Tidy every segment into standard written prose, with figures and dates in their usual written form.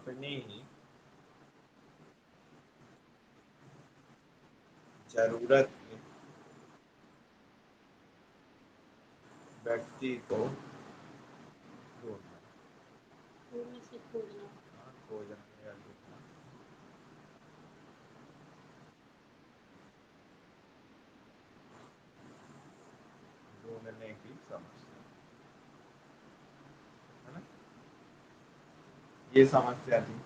अपनी जरूरत के व्यक्ति को ढूंढना। हाँ, खोजना या ढूंढना। ढूंढने की समस्या, है ना, ये समस्या थी।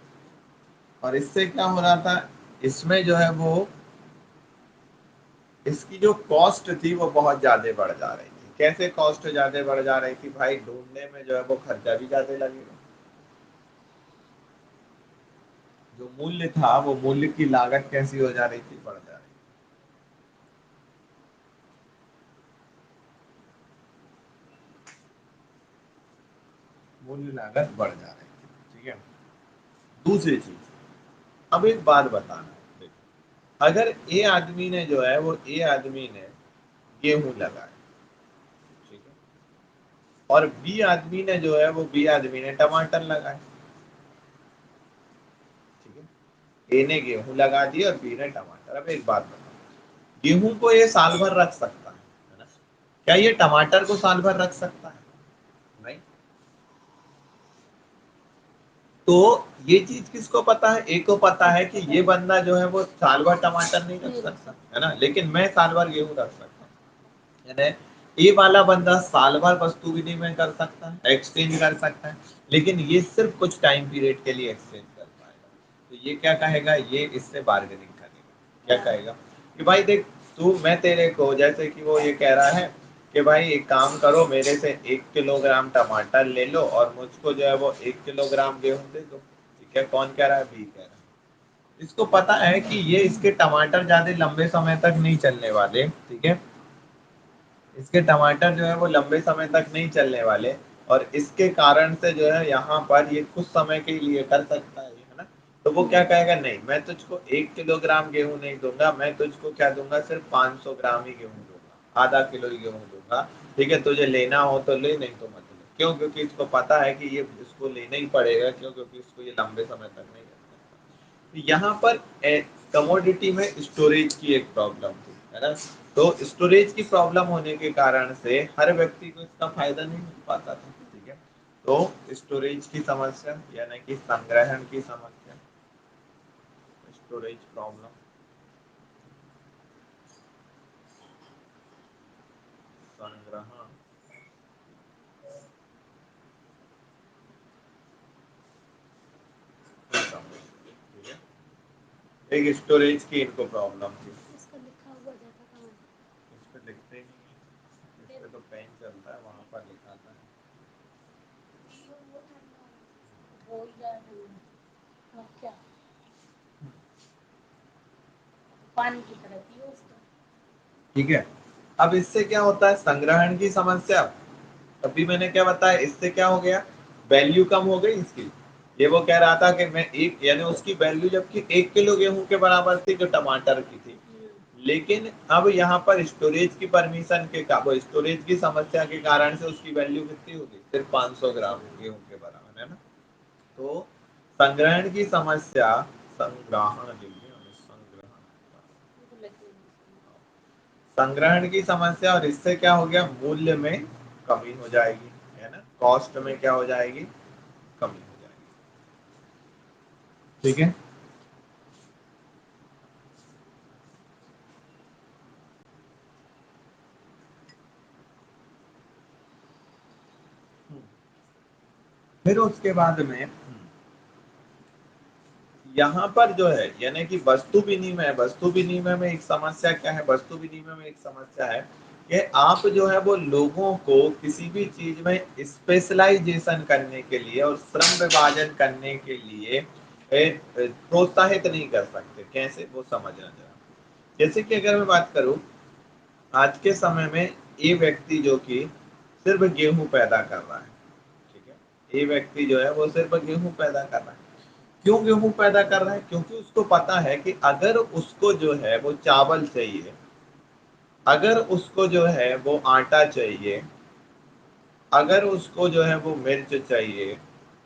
और इससे क्या हो रहा था, इसमें जो है वो इसकी जो कॉस्ट थी वो बहुत ज्यादा बढ़ जा रही थी। कैसे कॉस्ट ज्यादा बढ़ जा रही थी भाई, ढूंढने में जो है वो खर्चा भी ज्यादा लगेगा। जो मूल्य था वो मूल्य की लागत कैसी हो जा रही थी, बढ़ जा रही थी, मूल्य लागत बढ़ जा रही थी। ठीक है। दूसरी चीज, अब एक बात बताना, देखो, अगर ए आदमी ने जो है वो ए आदमी ने गेहूं लगाया, ठीक है, और बी आदमी ने जो है वो बी आदमी ने टमाटर लगाए, ठीक है। ए ने गेहूं लगा दिया और बी ने टमाटर। अब एक बात बताओ, गेहूं को ये साल भर रख सकता है ना? क्या ये टमाटर को साल भर रख सकता है? नहीं। तो ये चीज किसको पता है? ए को पता है कि ये बंदा जो है वो साल भर टमाटर नहीं रख सकता है ना, लेकिन मैं साल भर गेहूं रख सकता हूँ। यानी ये वाला बंदा साल भर वस्तु विनिमय कर सकता है, एक्सचेंज कर सकता है, लेकिन ये सिर्फ कुछ टाइम पीरियड के लिए एक्सचेंज कर पाएगा। तो ये क्या कहेगा, ये इससे बार्गेनिंग करेगा। क्या कहेगा कि भाई देख, तू मैं तेरे को, जैसे कि वो ये कह रहा है कि भाई एक काम करो, मेरे से 1 किलोग्राम टमाटर ले लो और मुझको जो है वो 1 किलोग्राम गेहूं दे दो। ठीक है, कौन कह रहा है? बी कह रहा है। इसको पता है कि ये इसके टमाटर ज्यादा लंबे समय तक नहीं चलने वाले, ठीक है, इसके टमाटर जो है वो लंबे समय तक नहीं चलने वाले, और इसके कारण से जो है यहाँ पर ये कुछ समय के लिए कर सकता है ना। तो वो क्या कहेगा, नहीं मैं तुझको 1 किलोग्राम गेहूं नहीं दूंगा, मैं तुझको क्या दूंगा, सिर्फ 500 ग्राम ही गेहूं दूंगा, आधा किलो ही गेहूं दूंगा। ठीक है, तुझे लेना हो तो ले, नहीं तो मत ले। क्यों? क्योंकि इसको पता है कि ये इसको लेना ही पड़ेगा। क्यों? क्योंकि इसको ये लंबे समय तक नहीं रख सकता। यहाँ पर कमोडिटी में स्टोरेज की एक प्रॉब्लम थी, है ना। तो स्टोरेज की प्रॉब्लम होने के कारण से हर व्यक्ति को इसका फायदा नहीं मिल पाता था। ठीक है, तो स्टोरेज की समस्या यानी कि संग्रहण की समस्या, स्टोरेज प्रॉब्लम, संग्रहण की समस्या, ठीक है, एक स्टोरेज की इनको प्रॉब्लम थी। इस पे लिखते ही नहीं है, इस पे तो पेन चलता है, वहां पर लिखाता है। पानी की तरह पियो उसको। ठीक है, अब इससे क्या होता है, संग्रहण की समस्या। अभी मैंने क्या बताया, इससे क्या हो गया, वैल्यू कम हो गई इसकी। ये वो कह रहा था कि मैं एक, यानी उसकी वैल्यू जबकि 1 किलो गेहूं के बराबर थी जो टमाटर की थी, लेकिन अब यहाँ पर स्टोरेज की परमिशन के वो स्टोरेज की समस्या के कारण से उसकी वैल्यू कितनी होगी, सिर्फ 500 ग्राम गेहूं के बराबर, है ना। तो संग्रहण की समस्या, संग्रहण संग्रहण की समस्या, और इससे क्या हो गया, मूल्य में कमी हो जाएगी, है ना, कॉस्ट में क्या हो जाएगी, कमी हो जाएगी। ठीक है। फिर उसके बाद में यहाँ पर जो है, यानी कि वस्तु विनिमय, वस्तु विनिमय में एक समस्या क्या है, वस्तु विनिमय में एक समस्या है कि आप जो है वो लोगों को किसी भी चीज में स्पेशलाइजेशन करने के लिए और श्रम विभाजन करने के लिए प्रोत्साहित नहीं कर सकते। कैसे, वो समझना जरा। जैसे कि अगर मैं बात करूं, आज के समय में ये व्यक्ति जो कि सिर्फ गेहूं पैदा कर रहा है, ठीक है, ये व्यक्ति जो है वो सिर्फ गेहूं पैदा कर रहा है। क्यों गेहूं पैदा कर रहा है? क्योंकि उसको पता है कि अगर उसको जो है वो चावल चाहिए, अगर उसको जो है वो आटा चाहिए, अगर उसको जो है वो मिर्च चाहिए,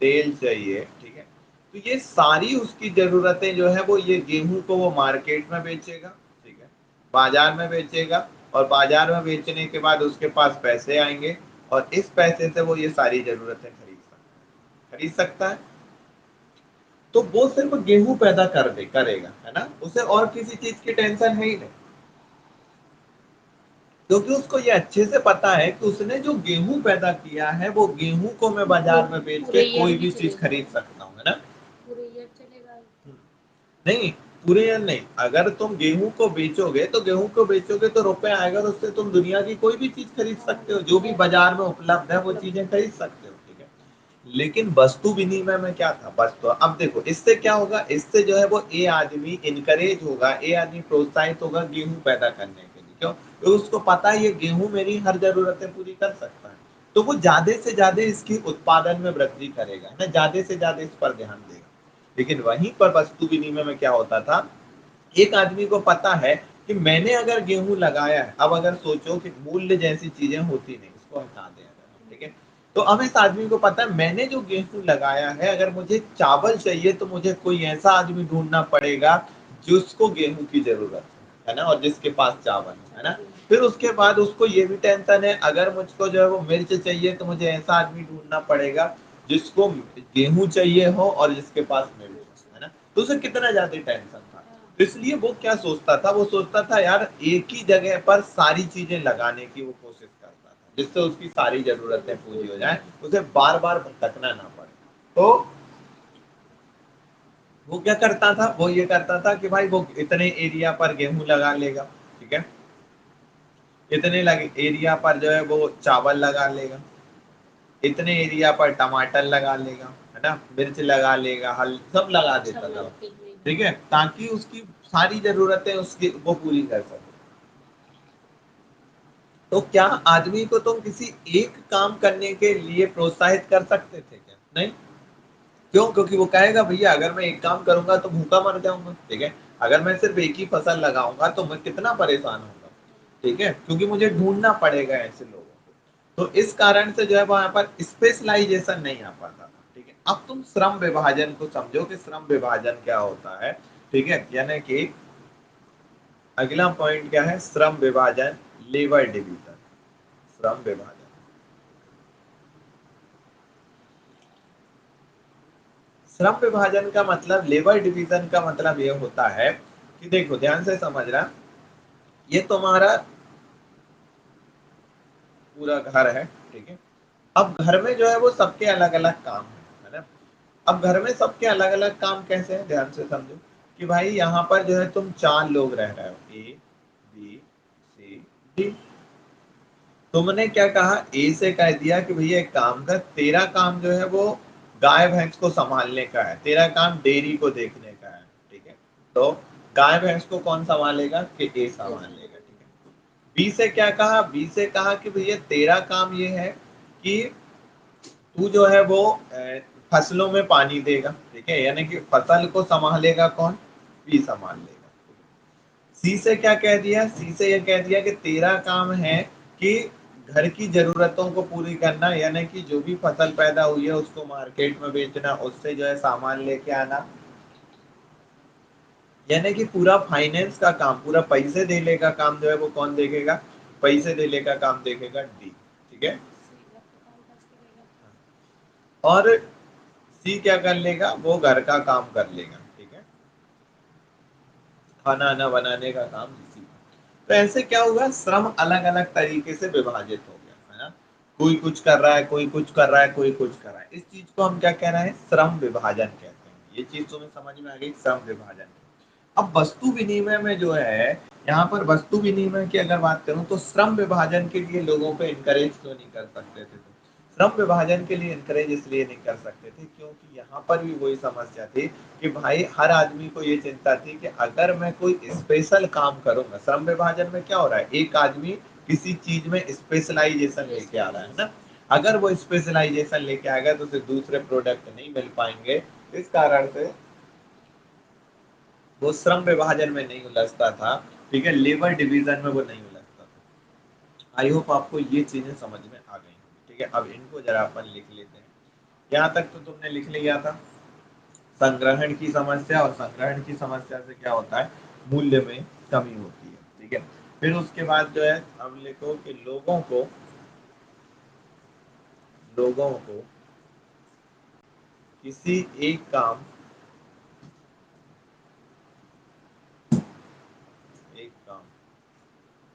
तेल चाहिए, ठीक है, तो ये सारी उसकी जरूरतें जो है वो ये गेहूं को वो मार्केट में बेचेगा, ठीक है, बाजार में बेचेगा, और बाजार में बेचने के बाद उसके पास पैसे आएंगे, और इस पैसे से वो ये सारी जरूरतें खरीद सकता है। तो वो सिर्फ गेहूं पैदा करेगा, है ना, उसे और किसी चीज की टेंशन है ही नहीं, क्योंकि उसको ये अच्छे से पता है कि उसने जो गेहूं पैदा किया है वो गेहूं को मैं बाजार में बेच के कोई भी चीज खरीद सकता हूँ, है ना। पूरे ईयर चलेगा। नहीं, पूरे ईयर नहीं, अगर तुम गेहूं को बेचोगे तो गेहूं को बेचोगे तो रुपए आएगा, और उससे तुम दुनिया की कोई भी चीज खरीद सकते हो, जो भी बाजार में उपलब्ध है वो चीजें खरीद सकते हो, ठीक है। लेकिन वस्तु विनिमय में क्या था, वस्तु, अब देखो इससे क्या होगा, इससे जो है वो ए आदमी इनकरेज होगा, ए आदमी प्रोत्साहित होगा गेहूं पैदा करने के लिए, क्यों, तो उसको पता है ये गेहूं मेरी हर जरूरतें पूरी कर सकता है, तो वो ज्यादा से ज्यादा इसकी उत्पादन में वृद्धि करेगा, है ना, ज्यादा से ज्यादा इस पर ध्यान देगा। लेकिन वहीं पर वस्तु विनिमय में क्या होता था, एक आदमी को पता है कि मैंने अगर गेहूं लगाया है, अब अगर सोचो कि मूल्य जैसी चीजें होती नहीं, इसको हटा दें अगर, ठीक है, तो अब इस आदमी को पता है मैंने जो गेहूं लगाया है, अगर मुझे चावल चाहिए तो मुझे कोई ऐसा आदमी ढूंढना पड़ेगा जिसको गेहूं की जरूरत है ना, और जिसके पास चावल है ना। फिर उसके बाद उसको ये भी टेंशन है, अगर मुझको जो है वो मिर्च चाहिए तो मुझे ऐसा आदमी ढूंढना पड़ेगा जिसको गेहूं चाहिए हो और जिसके पास मिर्च हो, है ना। तो उसे कितना ज्यादा टेंशन था, इसलिए वो क्या सोचता था, वो सोचता था यार एक ही जगह पर सारी चीजें लगाने की वो कोशिश करता था, जिससे उसकी सारी जरूरतें पूरी हो जाए, उसे बार बार भटकना ना पड़े। तो वो क्या करता था, वो ये करता था कि भाई वो इतने एरिया पर गेहूं लगा लेगा, ठीक है, इतने लगे एरिया पर जो है वो चावल लगा लेगा, इतने एरिया पर टमाटर लगा लेगा, है ना, मिर्च लगा लेगा, हल सब लगा देता था, ठीक है, ताकि उसकी सारी जरूरतें उसकी वो पूरी कर सके। तो क्या आदमी को तुम किसी एक काम करने के लिए प्रोत्साहित कर सकते थे क्या, नहीं, क्यों, क्योंकि वो कहेगा भैया अगर मैं एक काम करूंगा तो भूखा मर जाऊंगा, ठीक है, अगर मैं सिर्फ एक ही फसल लगाऊंगा तो मैं कितना परेशान होगा, ठीक है, क्योंकि मुझे ढूंढना पड़ेगा ऐसे लोगों को। तो इस कारण से जो है वहां पर स्पेशलाइजेशन नहीं आ पाता था, ठीक है। अब तुम श्रम विभाजन को समझो कि श्रम विभाजन क्या होता है, ठीक है, यानी कि अगला पॉइंट क्या है, श्रम विभाजन, लेबर डिवीजन, श्रम विभाजन। श्रम विभाजन का मतलब, लेबर डिवीजन का मतलब ये होता है कि देखो ध्यान से समझना, ये तुम्हारा पूरा घर है, ठीक है, अब घर में जो है वो सबके अलग अलग काम है ना। अब घर में सबके अलग अलग काम कैसे हैं, ध्यान से समझो कि भाई यहाँ पर जो है तुम 4 लोग रह रहे हो, ए बी सी डी। तुमने क्या कहा, ए से कह दिया कि भैया एक काम कर, तेरा काम जो है वो गाय भैंस को संभालने का है, तेरा काम डेयरी को देखने का है, ठीक है, तो गाय भैंस को कौन संभालेगा, कि ए संभालेगा, ठीक है। बी से क्या कहा, बी से कहा कि भैया तेरा काम ये है कि तू जो है वो फसलों में पानी देगा, ठीक है, यानी कि फसल को संभालेगा कौन, बी संभाल लेगा। सी से क्या कह दिया, सी से ये कह दिया कि तेरा काम है कि घर की जरूरतों को पूरी करना, यानी कि जो भी फसल पैदा हुई है उसको मार्केट में बेचना, उससे जो है सामान लेके आना, यानी कि पूरा फाइनेंस का काम, पूरा पैसे देने का काम जो है वो कौन देखेगा, पैसे देने का काम देखेगा डी, ठीक है। और सी क्या कर लेगा, वो घर का काम कर लेगा, ठीक है, खाना आना बनाने का काम इसी का। तो ऐसे क्या होगा, श्रम अलग अलग तरीके से विभाजित हो गया, है ना, कोई कुछ कर रहा है, कोई कुछ कर रहा है, कोई कुछ कर रहा है, इस चीज को हम क्या कह रहे हैं, श्रम विभाजन कहते हैं। ये चीज तुम्हें समझ में आ गई, श्रम विभाजन। अब वस्तु विनिमय में जो है, यहाँ पर वस्तु विनिमय की अगर बात करूं तो श्रम विभाजन के लिए लोगों को इनकरेज क्यों नहीं कर सकते थे, श्रम विभाजन के लिए इनकरेज इसलिए नहीं कर सकते थे क्योंकि यहाँ पर भी वही समस्या थी कि भाई हर आदमी को ये चिंता थी कि अगर मैं कोई स्पेशल काम करूंगा, श्रम विभाजन में क्या हो रहा है, एक आदमी किसी चीज में स्पेशलाइजेशन लेके आ रहा है ना, अगर वो स्पेशलाइजेशन लेके आएगा तो उसे दूसरे प्रोडक्ट नहीं मिल पाएंगे, इस कारण से वो श्रम विभाजन में नहीं उलझता था, ठीक है, लेबर डिवीजन में वो नहीं उलझता था। आई होप आपको ये चीजें समझ में आ गई होंगी, ठीक है। अब इनको जरा अपन लिख लेते हैं, यहाँ तक तो तुमने लिख लिया था, संग्रहण की समस्या, और संग्रहण की समस्या से क्या होता है, मूल्य में कमी होती है। ठीक है, फिर उसके बाद जो है अब लिखो कि लोगों को किसी एक काम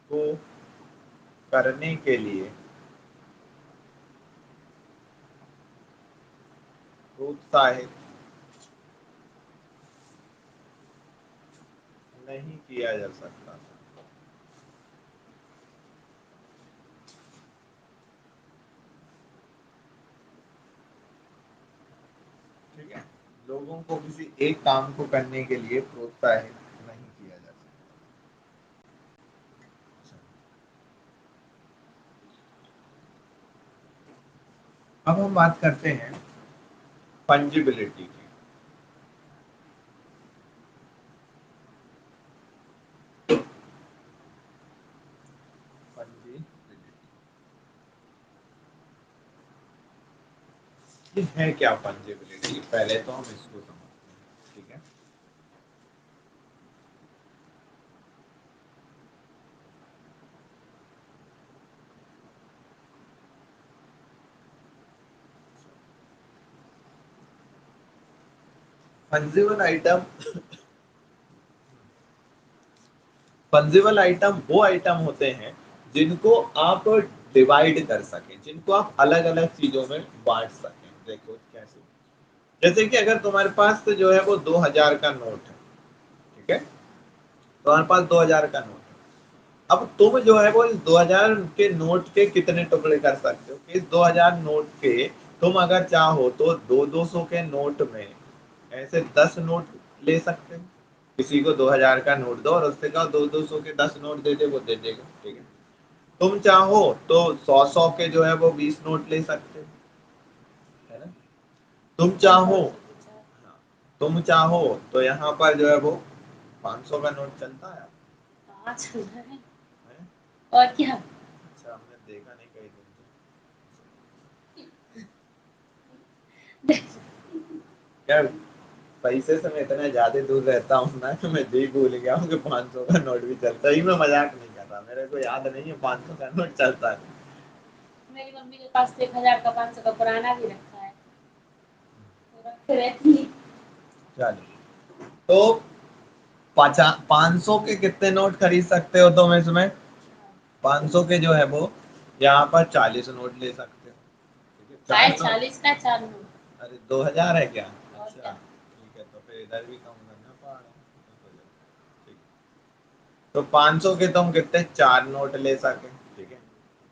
को करने के लिए प्रोत्साहित नहीं किया जा सकता। ठीक है, लोगों को किसी एक काम को करने के लिए प्रोत्साहित नहीं किया जा सकता। अब हम बात करते हैं फंजिबिलिटी की। ये है क्या फंजिबिलिटी, पहले तो हम इसको समझते हैं। ठीक है, फंजिबल आइटम, फंजिबल आइटम वो आइटम होते हैं जिनको आप डिवाइड कर सकें, जिनको आप अलग अलग चीजों में बांट सकें। देखो कैसे, जैसे कि अगर तुम्हारे पास तो जो है वो 2000 का नोट है। ठीक है, तुम्हारे पास 2000 का नोट है। अब तुम जो है वो इस 2000 के नोट के कितने टुकड़े कर सकते हो कि इस 2000 नोट के तुम अगर चाहो तो 200 के नोट में ऐसे 10 नोट ले सकते हो। किसी को 2000 का नोट दो और उससे कहो 200 के 10 नोट दे दे, वो दे देगा। ठीक है, तुम चाहो तो 100 के जो है वो 20 नोट ले सकते हो, है ना। तुम चाहो, हाँ, तुम चाहो तो यहाँ पर जो है वो 500 का नोट चलता है। चल रहा है है? और क्या। अच्छा, हमने देखा नहीं कई दिन से। यार पैसे से मैं इतना ज्यादा दूर रहता हूँ ना कि मैं भी भूल गया हूँ कि 500 का नोट भी चलता है। ही मैं मजाक नहीं कर रहा, मेरे को याद नहीं है 500 का नोट चलता है। मेरी मम्मी के पास तो 1000 का 500 का पुराना भी रखा है, तो रखते रहती है। चलो, तो 500 के कितने नोट खरीद सकते हो तुम इसमें? 500 के जो है वो यहाँ पर 40 नोट ले सकते हो। ठीक है, चाहे 4 नोट, 40 का 4 नोट। अरे 2000 है क्या? और अच्छा क्या। ठीक है, तो फिर इधर भी कम करना पड़ेगा। ठीक, तो 500 के तुम कितने 4 नोट ले सके। ठीक है,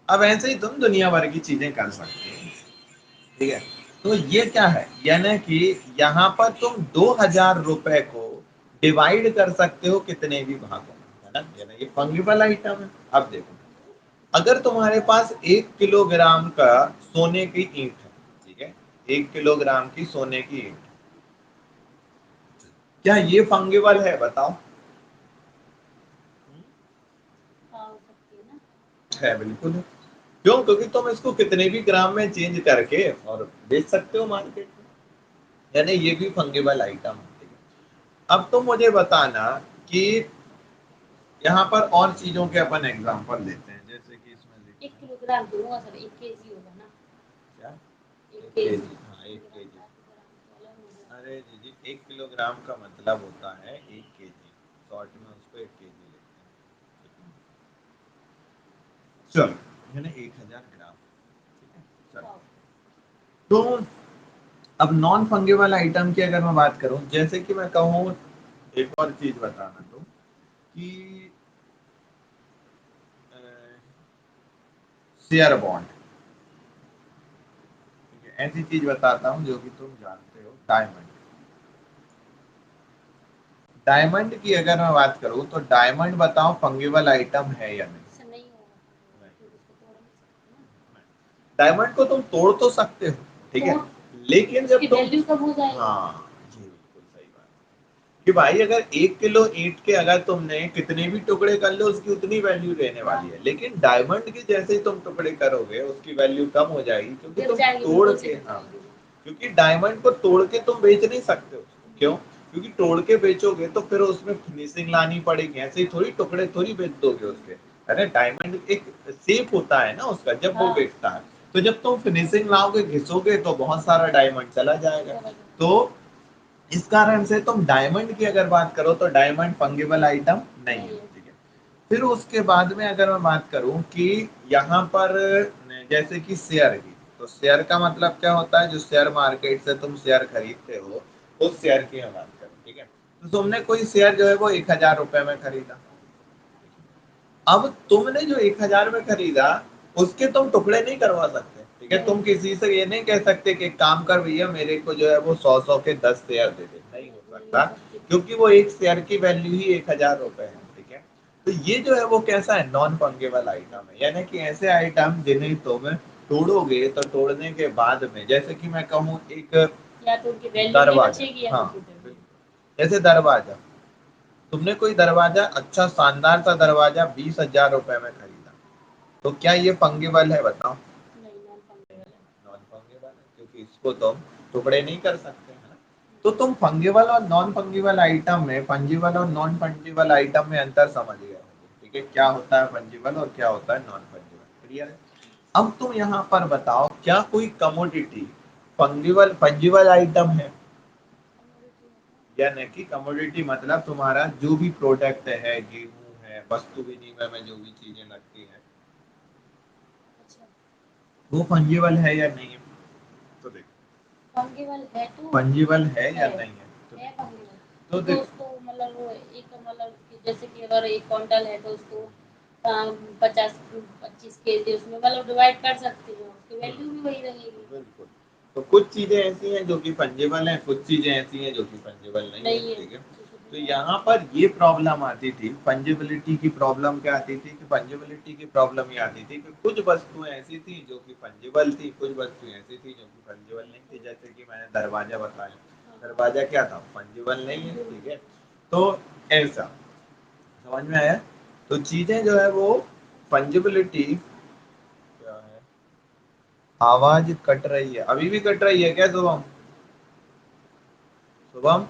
अब ऐसे ही तुम दुनिया भर की चीजें कर सकते हो। ठीक है, तो ये क्या है, यानी कि यहाँ पर तुम 2000 रुपए को डिवाइड कर सकते हो कितने भी भागों में, है ना। यानी ये फंगिबल आइटम है। अब देखो, अगर तुम्हारे पास 1 किलोग्राम का सोने की ईंट है। ठीक है, 1 किलोग्राम की सोने की ईंट, क्या ये फंगिबल है बताओ? हाँ, हो सकती है ना। है, बिल्कुल है। क्यों? क्योंकि तुम इसको कितने भी ग्राम में चेंज करके और बेच सकते हो मार्केट में, यानी ये भी फंगिबल आइटम है। ठीक है, अब तुम मुझे बताना कि यहाँ पर और चीजों के अपन एग्जांपल लेते हैं, जैसे कि इसमें 1 लिखा है किलोग्राम तो होगा सर, 1 केजी होगा ना। क्या, 1 1 केजी। केजी, हाँ 1 केजी। अरे जी जी, 1 किलोग्राम का मतलब होता है 1 केजी, शॉर्ट में उसको 1 केजी लेते हैं। ठीक है, चलो, यानी 1000 ग्राम। ठीक है, चलो, तो अब नॉन फंगिबल आइटम की अगर मैं बात करूं, जैसे कि मैं कहूँ, एक और चीज बताना तो कि शेयर बॉन्ड। ठीक है, ऐसी चीज बताता हूँ जो कि तुम जानते हो, डायमंड। डायमंड की अगर मैं बात करूं तो डायमंड बताओ फंगिबल आइटम है या नहीं? ऐसा नहीं होगा, क्योंकि उसको तोड़ नहीं सकते ना। डायमंड को तुम तोड़ तो सकते हो। ठीक है, लेकिन उसकी जब तुम, वैल्यू कम हो जाएगी। हाँ जी बिल्कुल सही बात है कि भाई अगर 1 किलो ईंट के अगर तुमने कितने भी टुकड़े कर लो उसकी उतनी वैल्यू रहने वाली है, लेकिन डायमंड के जैसे ही तुम टुकड़े करोगे उसकी वैल्यू कम हो जाएगी, क्योंकि गिर तुम जाएगी, तोड़ बिल्कुल के, गिर हाँ, जाएगी। क्योंकि डायमंड को तोड़ के तुम बेच नहीं सकते हो। क्यों? क्योंकि तोड़ के बेचोगे तो फिर उसमें फिनिशिंग लानी पड़ेगी, ऐसे ही थोड़ी टुकड़े थोड़ी बेच दोगे उसके। अरे डायमंड एक शेप होता है ना उसका जब वो हाँ। बेचता है, तो जब तुम फिनिशिंग लाओगे घिसोगे तो बहुत सारा डायमंड चला जाएगा। तो इस कारण से तुम डायमंड की अगर बात करो तो डायमंड फंगिबल आइटम नहीं है, ठीक है। फिर उसके बाद में अगर मैं बात करूं कि यहाँ पर जैसे कि शेयर की, तो शेयर का मतलब क्या होता है, जो शेयर मार्केट से तुम शेयर खरीदते हो उस शेयर की मैं बात करूं, ठीक है। तो तुमने कोई शेयर जो है वो 1000 रुपए में खरीदा, अब तुमने जो 1000 में खरीदा उसके तुम टुकड़े नहीं करवा सकते, ठीक है। तुम किसी से ये नहीं कह सकते कि काम कर भैया मेरे को जो है वो 100 के 10 शेयर दे दे, नहीं हो सकता, क्योंकि वो एक शेयर की वैल्यू ही 1000 रुपए है, ठीक है। तो ये जो है वो कैसा है, नॉन फंगेबल आइटम है, यानी कि ऐसे आइटम जिन्हें तुम तोड़ोगे तो तोड़ने के बाद में, जैसे कि मैं कहूँ एक या तो उनकी वैल्यू नहीं दरवाजा, बचेगी या हाँ फिर टूटेगी। जैसे दरवाजा, तुमने कोई दरवाजा अच्छा शानदार सा दरवाजा 20,000 रुपए में खरीदा, तो क्या ये फंगेबल है बताओ? नहीं, नॉन फंगेबल है। नॉन फंगेबल है, क्योंकि इसको तुम टुकड़े नहीं कर सकते, है ना। तो तुम फंगेबल और नॉन फंगेबल आइटम में, फंजिबल और नॉन फंजिबल आइटम में अंतर समझ गए होंगे, ठीक है, क्या होता है फंजिबल और क्या होता है नॉन फंजिबल, क्लियर है। अब तुम यहाँ पर बताओ, क्या कोई कमोडिटी फंगिबल फंजिबल आइटम है? या नहीं, कि कमोडिटी मतलब तुम्हारा जो भी प्रोडक्ट है, गेहूं है, वस्तु विनिमय में जो भी चीजें लगती है, अच्छा, वो फंजिबल है या नहीं है? तो देखो फंगेबल है तो फंजिबल है या है नहीं है, तो है फंगेबल। तो तो देखो उसको मतलब वो एक मतलब कि जैसे कि अगर 1 क्विंटल है तो उसको 50-25 केजी उसमें मतलब डिवाइड कर सकती हो, उसकी वैल्यू भी वही रहेगी। बिल्कुल। तो कुछ चीजें ऐसी हैं जो कि फंजिबल हैं, कुछ चीजें ऐसी हैं जो कि फंजिबल नहीं नहीं है, है ठीक है। तो कुछ तो नहीं है। यहाँ पर ये प्रॉब्लम आती थी, फंजिबिलिटी की प्रॉब्लम क्या आती थी, कि फंजिबिलिटी की प्रॉब्लम ये आती थी कि कुछ वस्तुएं ऐसी थी जो कि फंजिबल थी, कुछ वस्तुएं ऐसी थी जो कि फंजिबल नहीं थी, जैसे कि मैंने दरवाजा बताया, दरवाजा क्या था, फंजिबल नहीं है, ठीक है। तो ऐसा समझ में आया। तो चीजें जो है वो फंजिबिलिटी क्या है, आवाज कट रही है, अभी भी कट रही है क्या शुभम? शुभम,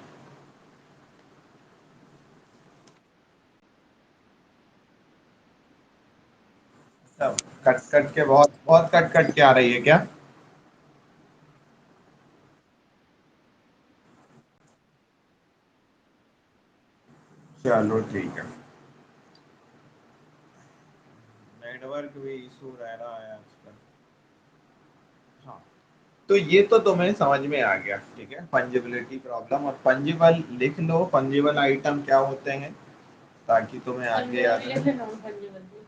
कट कट के बहुत बहुत कट कट के आ रही है क्या? चलो ठीक है, नेटवर्क भी इशू रह रहा है आजकल। हाँ, तो ये तो तुम्हें समझ में आ गया, ठीक है, फंजिबिलिटी प्रॉब्लम। और फंजिबल लिख लो, फंजिबल आइटम क्या होते हैं, ताकि तुम्हें आगे फंगेबल याद भी रहे। लिख नॉन फंगेबल भी।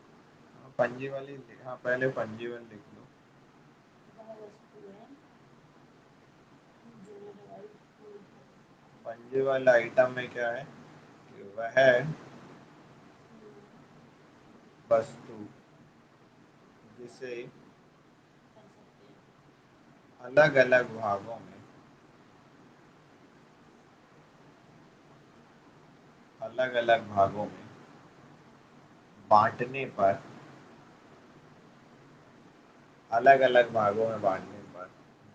फंजिबल ही हाँ, पहले फंजिबल लिख लो। वह वस्तु है जो डिवाइड फंजिबल आइटम में क्या है, कि वह वस्तु जिसे कर सकते हैं। अलग अलग भागों में, अलग अलग भागों में बांटने पर, अलग अलग भागों में बांटने पर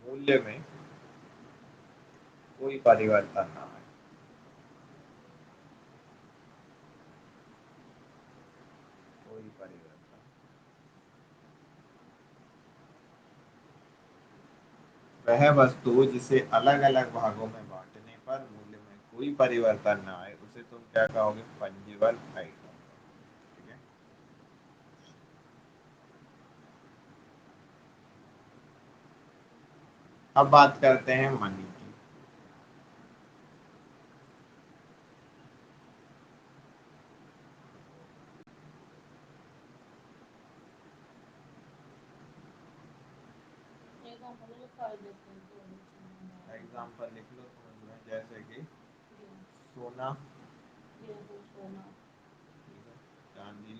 मूल्य में कोई परिवर्तन ना आए, कोई परिवर्तन। वह वस्तु जिसे अलग अलग भागों में बांटने पर मूल्य में कोई परिवर्तन ना आए, उसे तुम क्या कहोगे, फंजिबल आइटम, ठीक है। अब बात करते हैं मनी की। एग्जाम्पल लिखा है देखो तो एग्जाम्पल लिख लो तुम इसमें, जैसे कि गेहूं, सोना, गेहूं, सोना, ठीक है, चांदी,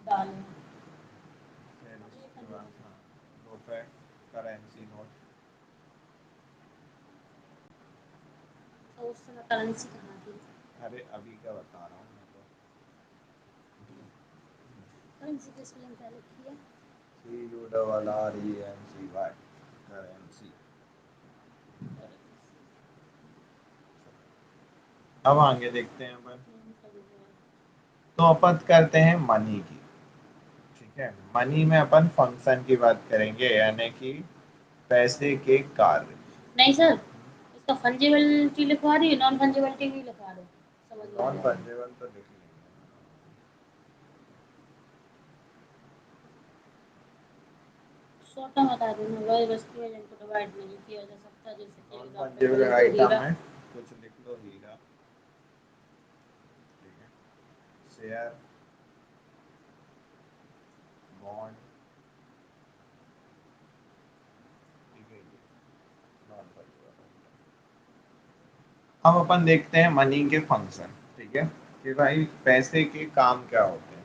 दालें। फिर ये उसके बाद फंगेबल है। हाँ, रुपए, करेंसी नोट। तो उस समय करेंसी कहाँ थी? अरे अभी क्या बता रहा हूँ मैं तो, करेंसी की स्पेलिंग क्या लिखी है? CURRENCY, currency. अब आगे देखते हैं अपन। तो अपन करते हैं मनी की। ठीक है, मनी में अपन फंक्शन की बात करेंगे, यानी कि पैसे के कार्य। नहीं सर, इसका फंजिबिलिटी लिखवा दी, नॉन फंजिबिलिटी भी लिखवा दो, समझ में आ नॉन जाएगा। फंजिबल तो लिख लेंगे। शॉर्ट में बता दो ना, वही वस्तु है जिनको डिवाइड नहीं किया जा सकता, जैसे कि नॉन एग्जांपल फंजिबल बोले तो आइटम हीरा। में कुछ लिख लो, हीरा। ठीक है, शेयर, बॉन्ड। ठीक है, ये नॉन फंजिबल आइटम। अब अपन देखते हैं मनी के फंक्शन। ठीक है, कि भाई पैसे के काम क्या होते हैं।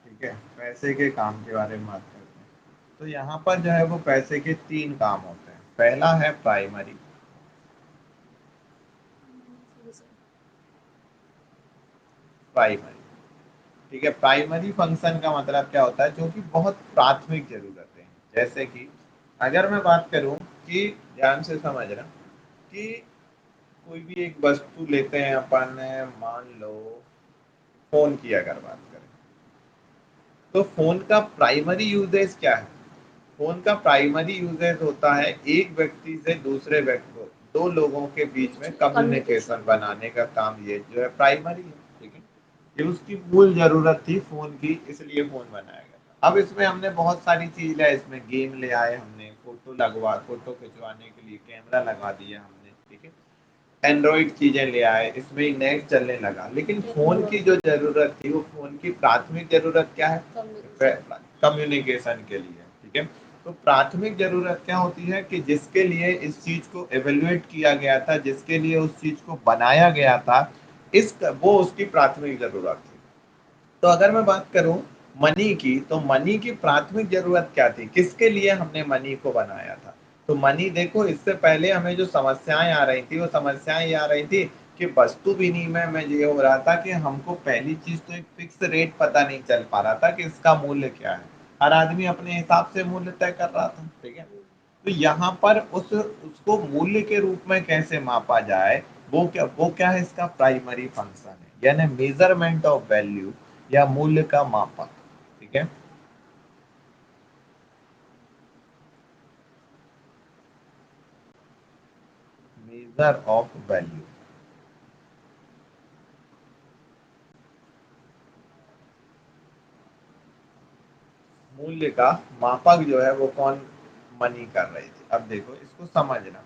ठीक है, पैसे के काम के बारे में बात करते हैं। तो यहाँ पर जो है वो पैसे के तीन काम होते हैं। पहला है प्राइमरी। प्राइमरी, ठीक है, प्राइमरी फंक्शन का मतलब क्या होता है, जो कि बहुत प्राथमिक जरूरतें हैं। जैसे कि अगर मैं बात करूं कि, ध्यान से समझना, कि कोई भी एक वस्तु लेते हैं अपन, मान लो फोन की अगर बात करें, तो फोन का प्राइमरी यूजेज क्या है। फोन का प्राइमरी यूजेज होता है एक व्यक्ति से दूसरे व्यक्ति को, दो लोगों के बीच में कम्युनिकेशन बनाने का काम, ये जो है प्राइमरी है। ठीक है, ये उसकी मूल जरूरत थी फोन की, इसलिए फोन बनाया गया था। अब इसमें हमने बहुत सारी चीज लाए, इसमें गेम ले आए हमने, फोटो खिंचवाने के लिए कैमरा लगा दिया हमने। ठीक है, एंड्रॉइड चीजें ले आए, इसमें नेट चलने लगा। लेकिन फोन की जो जरूरत थी, वो फोन की प्राथमिक जरूरत क्या है, कम्युनिकेशन के लिए। ठीक है, तो प्राथमिक जरूरत क्या होती है, कि जिसके लिए इस चीज को एवेल्युएट किया गया था, जिसके लिए उस चीज को बनाया गया था, इस वो उसकी प्राथमिक जरूरत थी। तो अगर मैं बात करूं मनी की, तो मनी की प्राथमिक जरूरत क्या थी, किसके लिए हमने मनी को बनाया था। तो मनी देखो, इससे पहले हमें जो समस्याएं आ रही थी, वो समस्याएं ये आ रही थी कि वस्तु विनिमय में ये हो रहा था कि हमको पहली चीज तो एक फिक्स रेट पता नहीं चल पा रहा था कि इसका मूल्य क्या है। हर आदमी अपने हिसाब से मूल्य तय कर रहा था। ठीक है, तो यहाँ पर उसको मूल्य के रूप में कैसे मापा जाए, वो क्या है, इसका प्राइमरी फंक्शन है, यानी मेजरमेंट ऑफ वैल्यू, या मूल्य का मापक। ठीक है, मेजर ऑफ वैल्यू, मूल्य का मापक जो है वो कौन, मनी कर रही थी। अब देखो इसको समझना,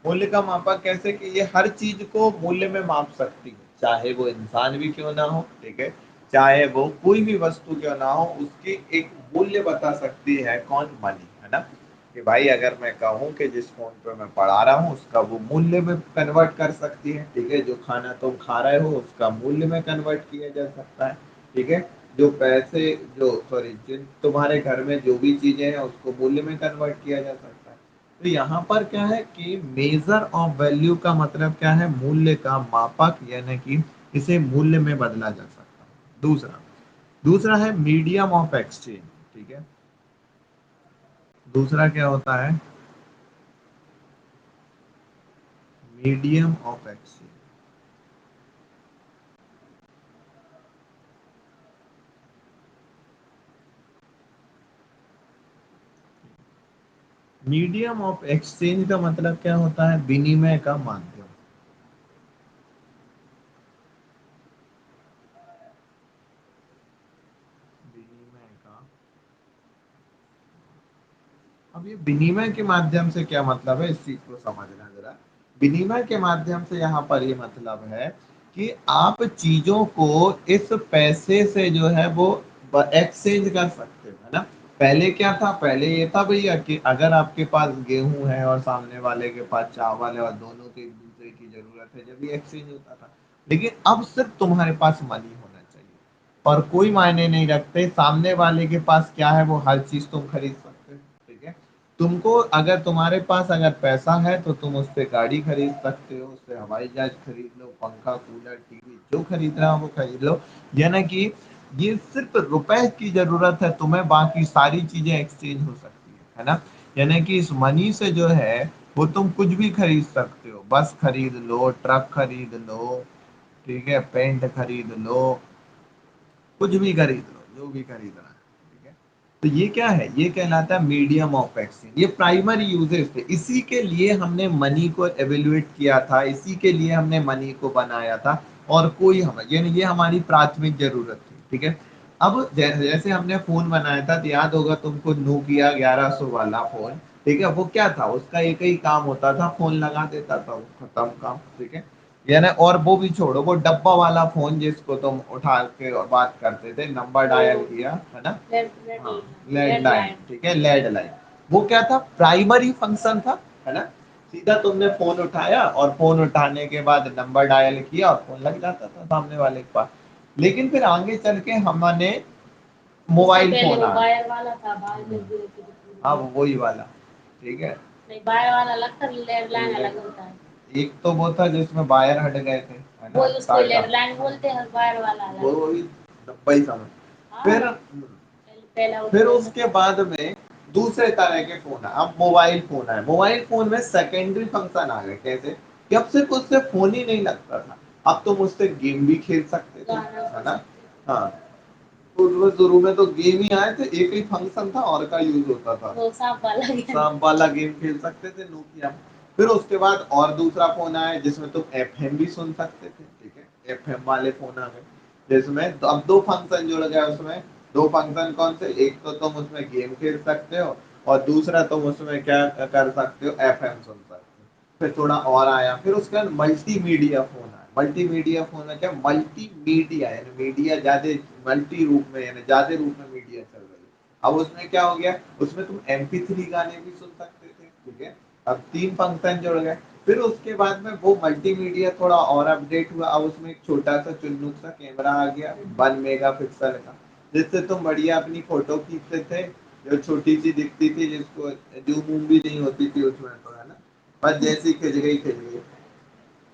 मूल्य का मापक कैसे, कि ये हर चीज को मूल्य में माप सकती है, चाहे वो इंसान भी क्यों ना हो। ठीक है, चाहे वो कोई भी वस्तु क्यों ना हो, उसकी एक मूल्य बता सकती है, कौन, मनी, है ना। कि भाई अगर मैं कहूँ कि जिस फोन पे मैं पढ़ा रहा हूँ, उसका वो मूल्य में कन्वर्ट कर सकती है। ठीक है, जो खाना तुम खा रहे हो, उसका मूल्य में कन्वर्ट किया जा सकता है। ठीक है, जो पैसे, जो सॉरी, जिन तुम्हारे घर में जो भी चीजें हैं, उसको मूल्य में कन्वर्ट किया जा सकता है। तो यहाँ पर क्या है, कि मेजर ऑफ वैल्यू का मतलब क्या है, मूल्य का मापक, यानी कि इसे मूल्य में बदला जा सकता है। दूसरा दूसरा है मीडियम ऑफ एक्सचेंज। ठीक है, दूसरा क्या होता है, medium of exchange. Medium of exchange का मतलब क्या होता है, विनिमय का माध्यम। विनिमय का, अब ये विनिमय के माध्यम से क्या मतलब है, इस चीज को समझना जरा। विनिमय के माध्यम से यहाँ पर ये मतलब है कि आप चीजों को इस पैसे से जो है वो एक्सचेंज कर सकते हो, है ना। पहले क्या था, पहले ये था भैया कि अगर आपके पास गेहूं है और सामने वाले के पास चावल है, और दोनों के एक दूसरे की जरूरत है, जब ये एक्सचेंज होता था। लेकिन अब सिर्फ तुम्हारे पास मनी होना चाहिए, और कोई मायने नहीं रखते सामने वाले के पास क्या है, वो हर चीज तुम खरीद सकते हो। ठीक है, तुमको अगर तुम्हारे पास अगर पैसा है, तो तुम उससे गाड़ी खरीद सकते हो, उससे हवाई जहाज खरीद लो, पंखा कूलर टीवी जो खरीदना हो वो खरीद लो। यानी कि ये सिर्फ रुपए की जरूरत है तुम्हें, बाकी सारी चीजें एक्सचेंज हो सकती है ना। यानी कि इस मनी से जो है वो तुम कुछ भी खरीद सकते हो, बस खरीद लो, ट्रक खरीद लो, ठीक है, पेंट खरीद लो, कुछ भी खरीद लो, जो भी खरीदना है, ठीक है। तो ये क्या है, ये कहलाता है मीडियम ऑफ एक्सचेंज। ये प्राइमरी यूजेस थे, इसी के लिए हमने मनी को एवेल्युएट किया था, इसी के लिए हमने मनी को बनाया था। और कोई हम ये हमारी प्राथमिक जरूरत थी, ठीक है। अब जैसे हमने फोन बनाया था, तो याद होगा तुमको, नोकिया 1100 वाला फोन, ठीक है। वो क्या था, उसका एक ही काम होता था, फोन लगा देता था, वो खत्म काम, ठीक है। यानी और वो भी छोड़ो, वो डब्बा वाला फोन जिसको तुम उठा के बात करते थे, नंबर डायल किया, है ना, हाँ, लैंडलाइन, ठीक है, लैंडलाइन। वो क्या था, प्राइमरी फंक्शन था, है ना। सीधा तुमने फोन उठाया और फोन उठाने के बाद नंबर डायल किया और फोन लग जाता था सामने वाले के पास। लेकिन फिर आगे चल के हमने मोबाइल फोन आ, वायर वाला था, बाहर लगी रहती थी। हाँ वही वाला, ठीक है। नहीं, वायर वाला अलग था, लैंडलाइन अलग होता है। एक तो वो था जिसमें वायर हट गए थे, है ना, वो उसको लैंडलाइन बोलते हैं, वायर वाला अलग। वो वही डब्बा ही समझ। फिर फिर उसके बाद में दूसरे तरह के फोन है, अब मोबाइल फोन है। मोबाइल फोन में सेकेंडरी फंक्शन आ गए, कैसे कि अब सिर्फ उससे फोन ही नहीं लगता था, अब तुम उससे गेम भी खेल सकते थे, है ना। हाँ, तो शुरू में तो गेम ही आए थे, एक ही फंक्शन था और का यूज होता था, वो सांप वाला गेम खेल सकते थे नोकिया में। फिर उसके बाद और दूसरा फोन आया जिसमें तुम एफएम भी सुन सकते थे, ठीक है, एफएम वाले फोन आ गए, जिसमें तो अब दो फंक्शन जुड़ गया उसमें। दो फंक्शन कौन से, एक तो तुम उसमें गेम खेल सकते हो और दूसरा तुम उसमें क्या कर सकते हो, एफएम सुन सकते हो। फिर थोड़ा और आया, फिर उसके बाद मल्टीमीडिया फोन आया। मल्टीमीडिया फोन में क्या, मल्टीमीडिया यानी मीडिया ज्यादा, मल्टी रूप में यानी ज्यादा रूप में मीडिया चल रही है। अब उसमें क्या हो गया, उसमें तुम MP3 गाने भी सुन सकते थे, ठीक है। अब तीन फंक्शन जुड़ गए। फिर उसके बाद में वो मल्टीमीडिया थोड़ा और अपडेट हुआ, अब उसमें एक छोटा सा चुन्नू सा कैमरा आ गया 1 मेगापिक्सल का, जिससे तुम बढ़िया अपनी फोटो खींचते थे, जो छोटी सी दिखती थी, जिसको जूम वूम भी नहीं होती थी उसमें, तो है ना, बस जैसी खिंच गई खिंच गई।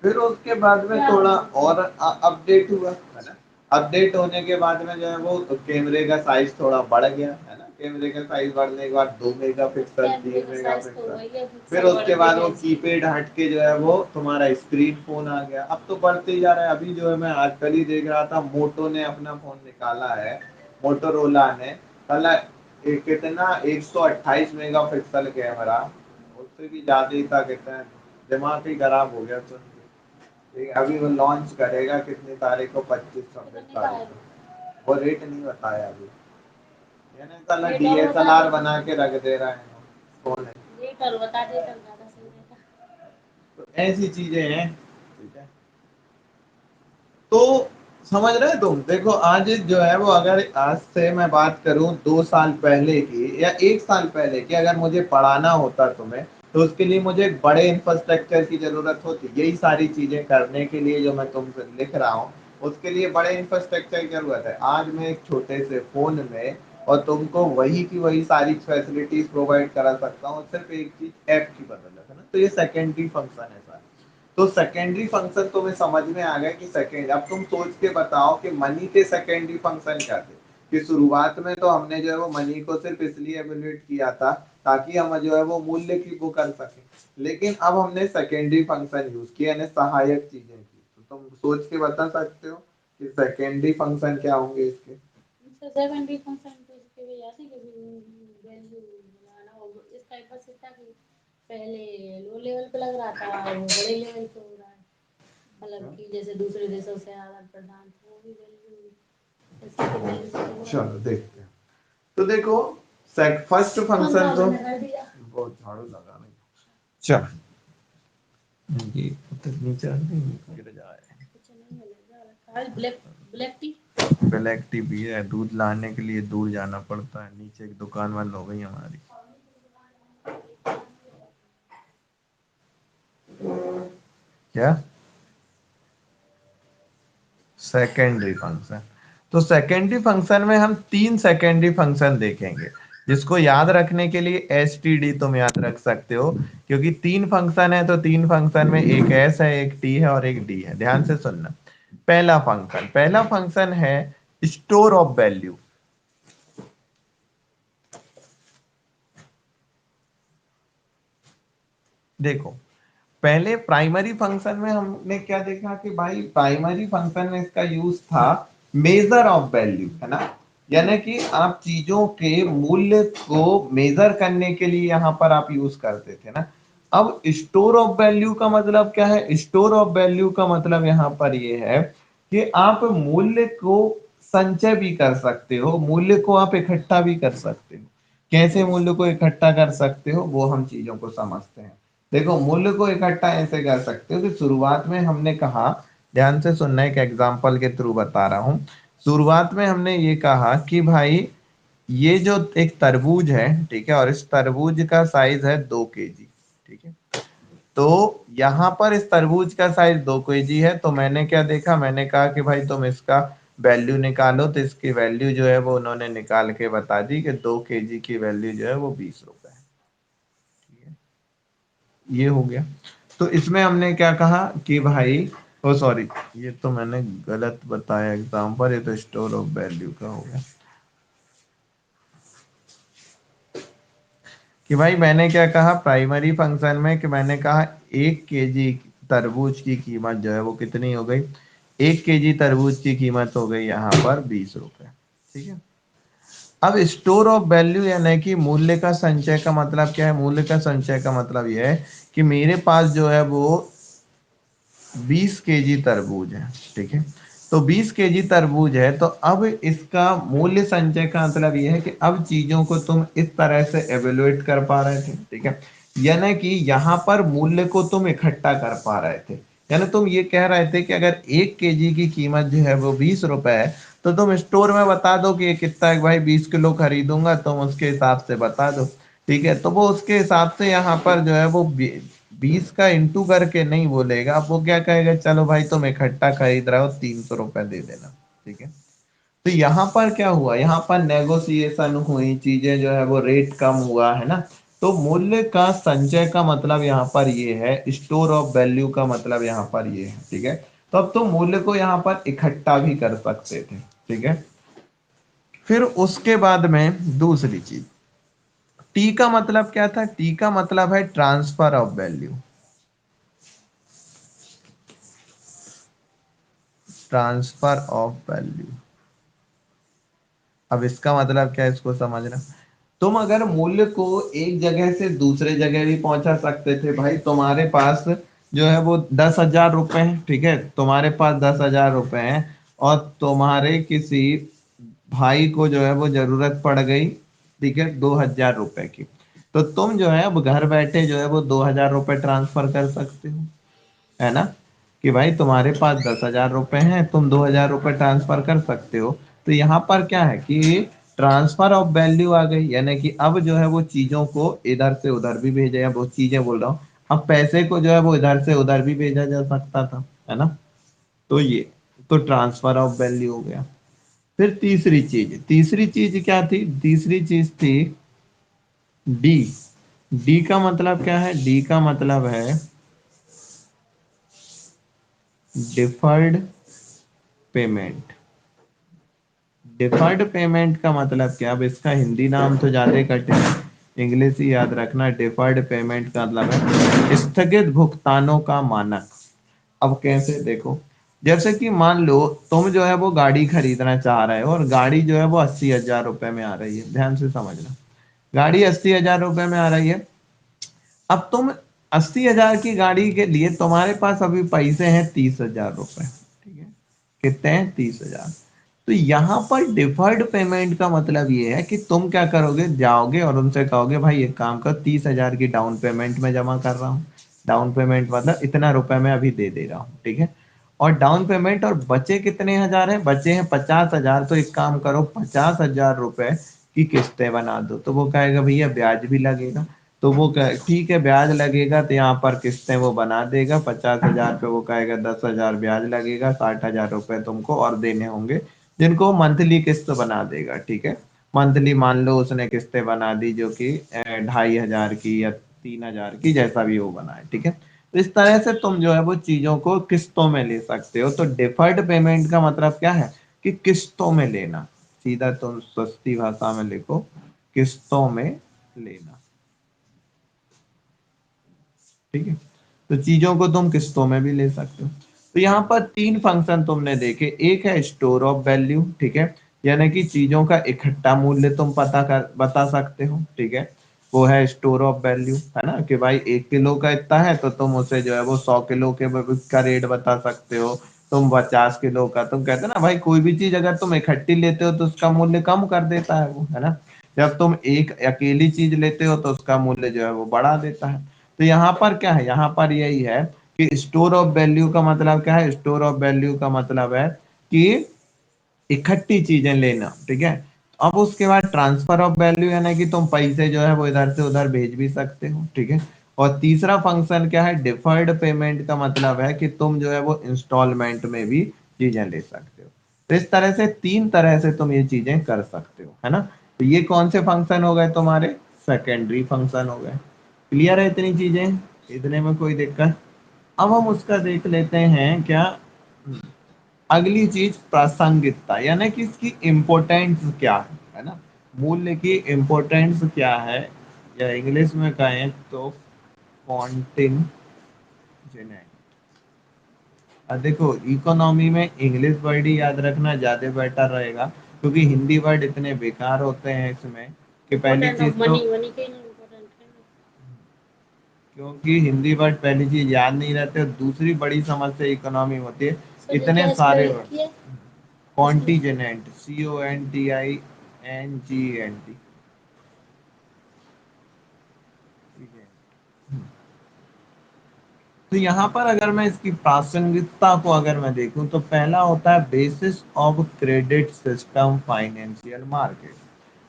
फिर उसके बाद में थोड़ा और अपडेट हुआ, है ना। अपडेट होने के बाद में जो है वो कैमरे का साइज थोड़ा बढ़ गया, है ना। कैमरे का साइज बढ़ने के बाद 2 मेगापिक्सल, 3 मेगापिक्सल। फिर उसके बाद वो कीपैड हट के जो है वो तुम्हारा स्क्रीन फोन आ गया। अब तो बढ़ते ही जा रहा है। अभी जो है मैं आजकल ही देख रहा था, मोटो ने अपना फोन निकाला है, मोटोरोला ने, साला कितना 128 मेगापिक्सल कैमरा, उससे भी ज्यादा ही था, कहते हैं दिमाग ही खराब हो गया सुन के। ठीक है, अभी वो लॉन्च करेगा कितनी तारीख को, 25-26 तारीख को, वो रेट नहीं बताया अभी। यानी साला DSLR बना के रख दे रहा है फोन है। रेट और बता देता ज्यादा सही रहता। तो ऐसी चीजें हैं, ठीक है। तो समझ रहे हो तुम, देखो आज जो है वो, अगर आज से मैं बात करूं 2 साल पहले की या 1 साल पहले की, अगर मुझे पढ़ाना होता तुम्हें, तो उसके लिए मुझे एक बड़े इंफ्रास्ट्रक्चर की जरूरत होती। यही सारी चीजें करने के लिए जो मैं तुमसे लिख रहा हूँ, उसके लिए बड़े इंफ्रास्ट्रक्चर की जरूरत है। आज मैं एक छोटे से फोन में और तुमको वही की वही सारी फैसिलिटीज प्रोवाइड करा सकता हूँ, सिर्फ एक चीज ऐप की बदौलत, है ना। तो ये सेकेंडरी फंक्शन है सारा। तो सेकेंडरी फंक्शन तुम्हें समझ में आ गया कि सेकेंड, अब तुम सोच के बताओ कि मनी के सेकेंडरी फंक्शन क्या थे। कि शुरुआत में तो हमने जो है वो मनी को सिर्फ इसलिए एवेल्युएट किया था ताकि हम जो है वो मूल्य की वो कर सके, लेकिन अब हमने सेकेंडरी फंक्शन यूज किया, यानी सहायक चीजें की। तो तुम सोच के बता सकते हो कि सेकेंडरी फंक्शन क्या होंगे इसके। सेकेंडरी फंक्शन तो इसके भी ऐसे कि वैल्यू बनाना हो, इस टाइप का सिक्का कि पहले लो लेवल पे लग रहा था, वो बड़े लेवल पे हो रहा है, मतलब कि जैसे दूसरे देशों से आदान प्रदान, तो वो भी वैल्यू ऐसे की वैल्यू से चलो देखते हैं। तो देखो, फर्स्ट फंक्शन तो बहुत झाड़ू लगा नहीं, चल ये उतर नीचे गिर जाए। कुछ नहीं मिलेगा, black black T. Black T भी है, दूध लाने के लिए दूर जाना पड़ता है, नीचे एक दुकान बंद हो गई हमारी। क्या, सेकेंडरी फंक्शन। तो सेकेंडरी फंक्शन में हम 3 सेकेंडरी फंक्शन देखेंगे, जिसको याद रखने के लिए STD तुम याद रख सकते हो, क्योंकि 3 फंक्शन है। तो 3 फंक्शन में एक S है, एक T है और एक D है। ध्यान से सुनना। पहला फंक्शन है स्टोर ऑफ वैल्यू। देखो, पहले प्राइमरी फंक्शन में हमने क्या देखा कि भाई प्राइमरी फंक्शन में इसका यूज था मेजर ऑफ वैल्यू, है ना, यानी कि आप चीजों के मूल्य को मेजर करने के लिए यहां पर आप यूज करते थे ना। अब स्टोर ऑफ वैल्यू का मतलब क्या है? स्टोर ऑफ वैल्यू का मतलब यहां पर ये है कि आप मूल्य को संचय भी कर सकते हो, मूल्य को आप इकट्ठा भी कर सकते हो। कैसे मूल्य को इकट्ठा कर सकते हो वो हम चीजों को समझते हैं। देखो, मूल्य को इकट्ठा ऐसे कर सकते हो कि शुरुआत में हमने कहा, ध्यान से सुनना, एक एग्जांपल के थ्रू बता रहा हूं। शुरुआत में हमने ये कहा कि भाई ये जो एक तरबूज है, ठीक है, और इस तरबूज का साइज है 2 kg, ठीक है। तो यहाँ पर इस तरबूज का साइज 2 kg है, तो मैंने क्या देखा, मैंने कहा कि भाई तुम इसका वैल्यू निकालो, तो इसकी वैल्यू जो है वो उन्होंने निकाल के बता दी कि 2 kg की वैल्यू जो है वो 20 रुपए है। ठीक है, ये हो गया। तो इसमें हमने क्या कहा कि भाई, ओ सॉरी, ये तो मैंने गलत बताया एग्जाम्पल, ये तो स्टोर ऑफ वैल्यू का हो गया। कि भाई मैंने क्या कहा प्राइमरी फंक्शन में, कि मैंने कहा 1 kg तरबूज की कीमत जो है वो कितनी हो गई? 1 kg तरबूज की कीमत हो गई यहाँ पर 20 रुपए। ठीक है। अब स्टोर ऑफ वैल्यू यानी कि मूल्य का संचय का मतलब क्या है? मूल्य का संचय का मतलब यह है कि मेरे पास जो है वो 20 kg तरबूज है, ठीक है। तो 20 kg तरबूज है, तो अब इसका मूल्य संचय का मतलब यह है कि अब चीजों को तुम इस तरह से एवेल्युएट कर पा रहे थे, ठीक है। यानी कि यहाँ पर मूल्य को तुम इकट्ठा कर पा रहे थे। यानी तुम ये कह रहे थे कि अगर 1 kg की कीमत जो है वो 20 रुपए है, तो तुम स्टोर में बता दो कि ये कितना है भाई, 20 किलो खरीदूंगा, तुम उसके हिसाब से बता दो, ठीक है। तो वो उसके हिसाब से यहाँ पर जो है वो 20 का इंटू करके नहीं बोलेगा, अब वो क्या कहेगा, चलो भाई तुम इकट्ठा खरीद रहे हो, 300 रुपए दे देना, ठीक है। तो यहाँ पर क्या हुआ, यहाँ पर नेगोशिएशन हुई, चीजें जो है वो रेट कम हुआ, है ना। तो मूल्य का संचय का मतलब यहाँ पर ये है, स्टोर ऑफ वैल्यू का मतलब यहाँ पर ये है, ठीक है। तो अब तो मूल्य को यहाँ पर इकट्ठा भी कर सकते थे, ठीक है। फिर उसके बाद में दूसरी चीज, टी का मतलब क्या था? टी का मतलब है transfer of value. Transfer of value, अब इसका मतलब क्या है, इसको समझना। तुम अगर मूल्य को एक जगह से दूसरे जगह भी पहुंचा सकते थे। भाई तुम्हारे पास जो है वो 10,000 रुपए है, ठीक है, तुम्हारे पास 10,000 रुपए हैं, और तुम्हारे किसी भाई को जो है वो जरूरत पड़ गई, ठीक है, 2,000 रुपए की। तो तुम जो है अब घर बैठे जो है वो 2,000 रुपए ट्रांसफर कर सकते हो, है ना। कि भाई तुम्हारे पास 10,000 रुपए हैं, तुम 2,000 रुपए ट्रांसफर कर सकते हो। तो यहाँ पर क्या है कि ट्रांसफर ऑफ वैल्यू आ गई, यानी कि अब जो है वो चीजों को इधर से उधर भी भेजा, या वो चीजें बोल रहा हूँ, अब पैसे को जो है वो इधर से उधर भी भेजा जा सकता था, है ना। तो ये तो ट्रांसफर ऑफ वैल्यू हो गया। फिर तीसरी चीज क्या थी? तीसरी चीज थी डी। डी का मतलब क्या है? डी का मतलब है डिफर्ड पेमेंट। डिफर्ड पेमेंट का मतलब क्या? अब इसका हिंदी नाम तो ज्यादा कठिन है, इंग्लिश ही याद रखना। डिफर्ड पेमेंट का मतलब है स्थगित भुगतानों का मानक। अब कैसे? देखो, जैसे कि मान लो तुम जो है वो गाड़ी खरीदना चाह रहे हो, और गाड़ी जो है वो 80,000 रुपए में आ रही है, ध्यान से समझना। गाड़ी 80,000 रुपए में आ रही है। अब तुम 80,000 की गाड़ी के लिए तुम्हारे पास अभी पैसे हैं 30,000 रुपए, ठीक है। कितने हैं? 30,000। तो यहाँ पर डिफर्ड पेमेंट का मतलब ये है कि तुम क्या करोगे, जाओगे और उनसे कहोगे भाई एक काम कर, 30,000 की डाउन पेमेंट में जमा कर रहा हूँ। डाउन पेमेंट मतलब इतना रुपए मैं अभी दे दे रहा हूँ, ठीक है। और डाउन पेमेंट, और बचे कितने हजार है? बचे हैं 50,000। तो एक काम करो, 50,000 रुपए की किस्तें बना दो। तो वो कहेगा भैया ब्याज भी लगेगा। तो वो ठीक है, ब्याज लगेगा, तो यहाँ पर किस्तें वो बना देगा। 50,000 पे वो कहेगा 10,000 ब्याज लगेगा, 60,000 रुपए तुमको और देने होंगे, जिनको मंथली किस्त बना देगा, ठीक है। मंथली मान लो उसने किस्तें बना दी जो कि 2,500 की या 3,000 की, जैसा भी वो बनाए, ठीक है। तो इस तरह से तुम जो है वो चीजों को किस्तों में ले सकते हो। तो डिफर्ड पेमेंट का मतलब क्या है? कि किस्तों में लेना, सीधा तुम सस्ती भाषा में लिखो, किस्तों में लेना। ठीक है, तो चीजों को तुम किस्तों में भी ले सकते हो। तो यहाँ पर तीन फंक्शन तुमने देखे, एक है स्टोर ऑफ वैल्यू, ठीक है, यानी कि चीजों का इकट्ठा मूल्य तुम बता सकते हो, ठीक है, वो है स्टोर ऑफ वैल्यू, है ना, कि भाई 1 किलो का इतना है तो तुम उसे जो है वो 100 किलो के का रेट बता सकते हो, तुम 50 किलो का, तुम कहते हो ना भाई कोई भी चीज अगर तुम इकट्ठी लेते हो तो उसका मूल्य कम कर देता है वो, है ना, जब तुम एक अकेली चीज लेते हो तो उसका मूल्य जो है वो बढ़ा देता है। तो यहाँ पर क्या है, यहाँ पर यही है कि स्टोर ऑफ वैल्यू का मतलब क्या है, स्टोर ऑफ वैल्यू का मतलब है कि इकट्ठी चीजें लेना, ठीक है। अब उसके बाद ट्रांसफर ऑफ वैल्यू यानी कि तुम पैसे जो है वो इधर से उधर भेज भी सकते हो, ठीक है। और तीसरा फंक्शन क्या है, डिफर्ड पेमेंट का मतलब है कि तुम जो है वो इंस्टॉलमेंट में भी चीजें ले सकते हो। तो इस तरह से तीन तरह से तुम ये चीजें कर सकते हो, है ना। तो ये कौन से फंक्शन हो गए तुम्हारे, सेकेंडरी फंक्शन हो गए। क्लियर है इतनी चीजें, इतने में कोई दिक्कत। अब हम उसका देख लेते हैं क्या, अगली चीज प्रासंगिकता, यानी कि इसकी इम्पोर्टेंस क्या है ना, मूल्य की इम्पोर्टेंस क्या है, या इंग्लिश में कहें तो कॉन्टिजेंट। अब देखो इकोनॉमी में इंग्लिश वर्ड ही याद रखना ज्यादा बेटर रहेगा, क्योंकि हिंदी वर्ड इतने बेकार होते हैं इसमें कि पहली इम्पोर्टेंट ऑफ चीज तो, मनी, मनी के इम्पोर्टेंट है ना। क्योंकि हिंदी वर्ड पहली चीज याद नहीं रहते, और दूसरी बड़ी समस्या इकोनॉमी में होती है सर ये इतने क्या सारे स्पेल वर्ड। की है इसकी? Contingent, CONTINGENT। ठीक है, तो यहाँ पर अगर मैं इसकी प्रासंगिकता को अगर मैं देखूं तो पहला होता है basis of credit system financial market.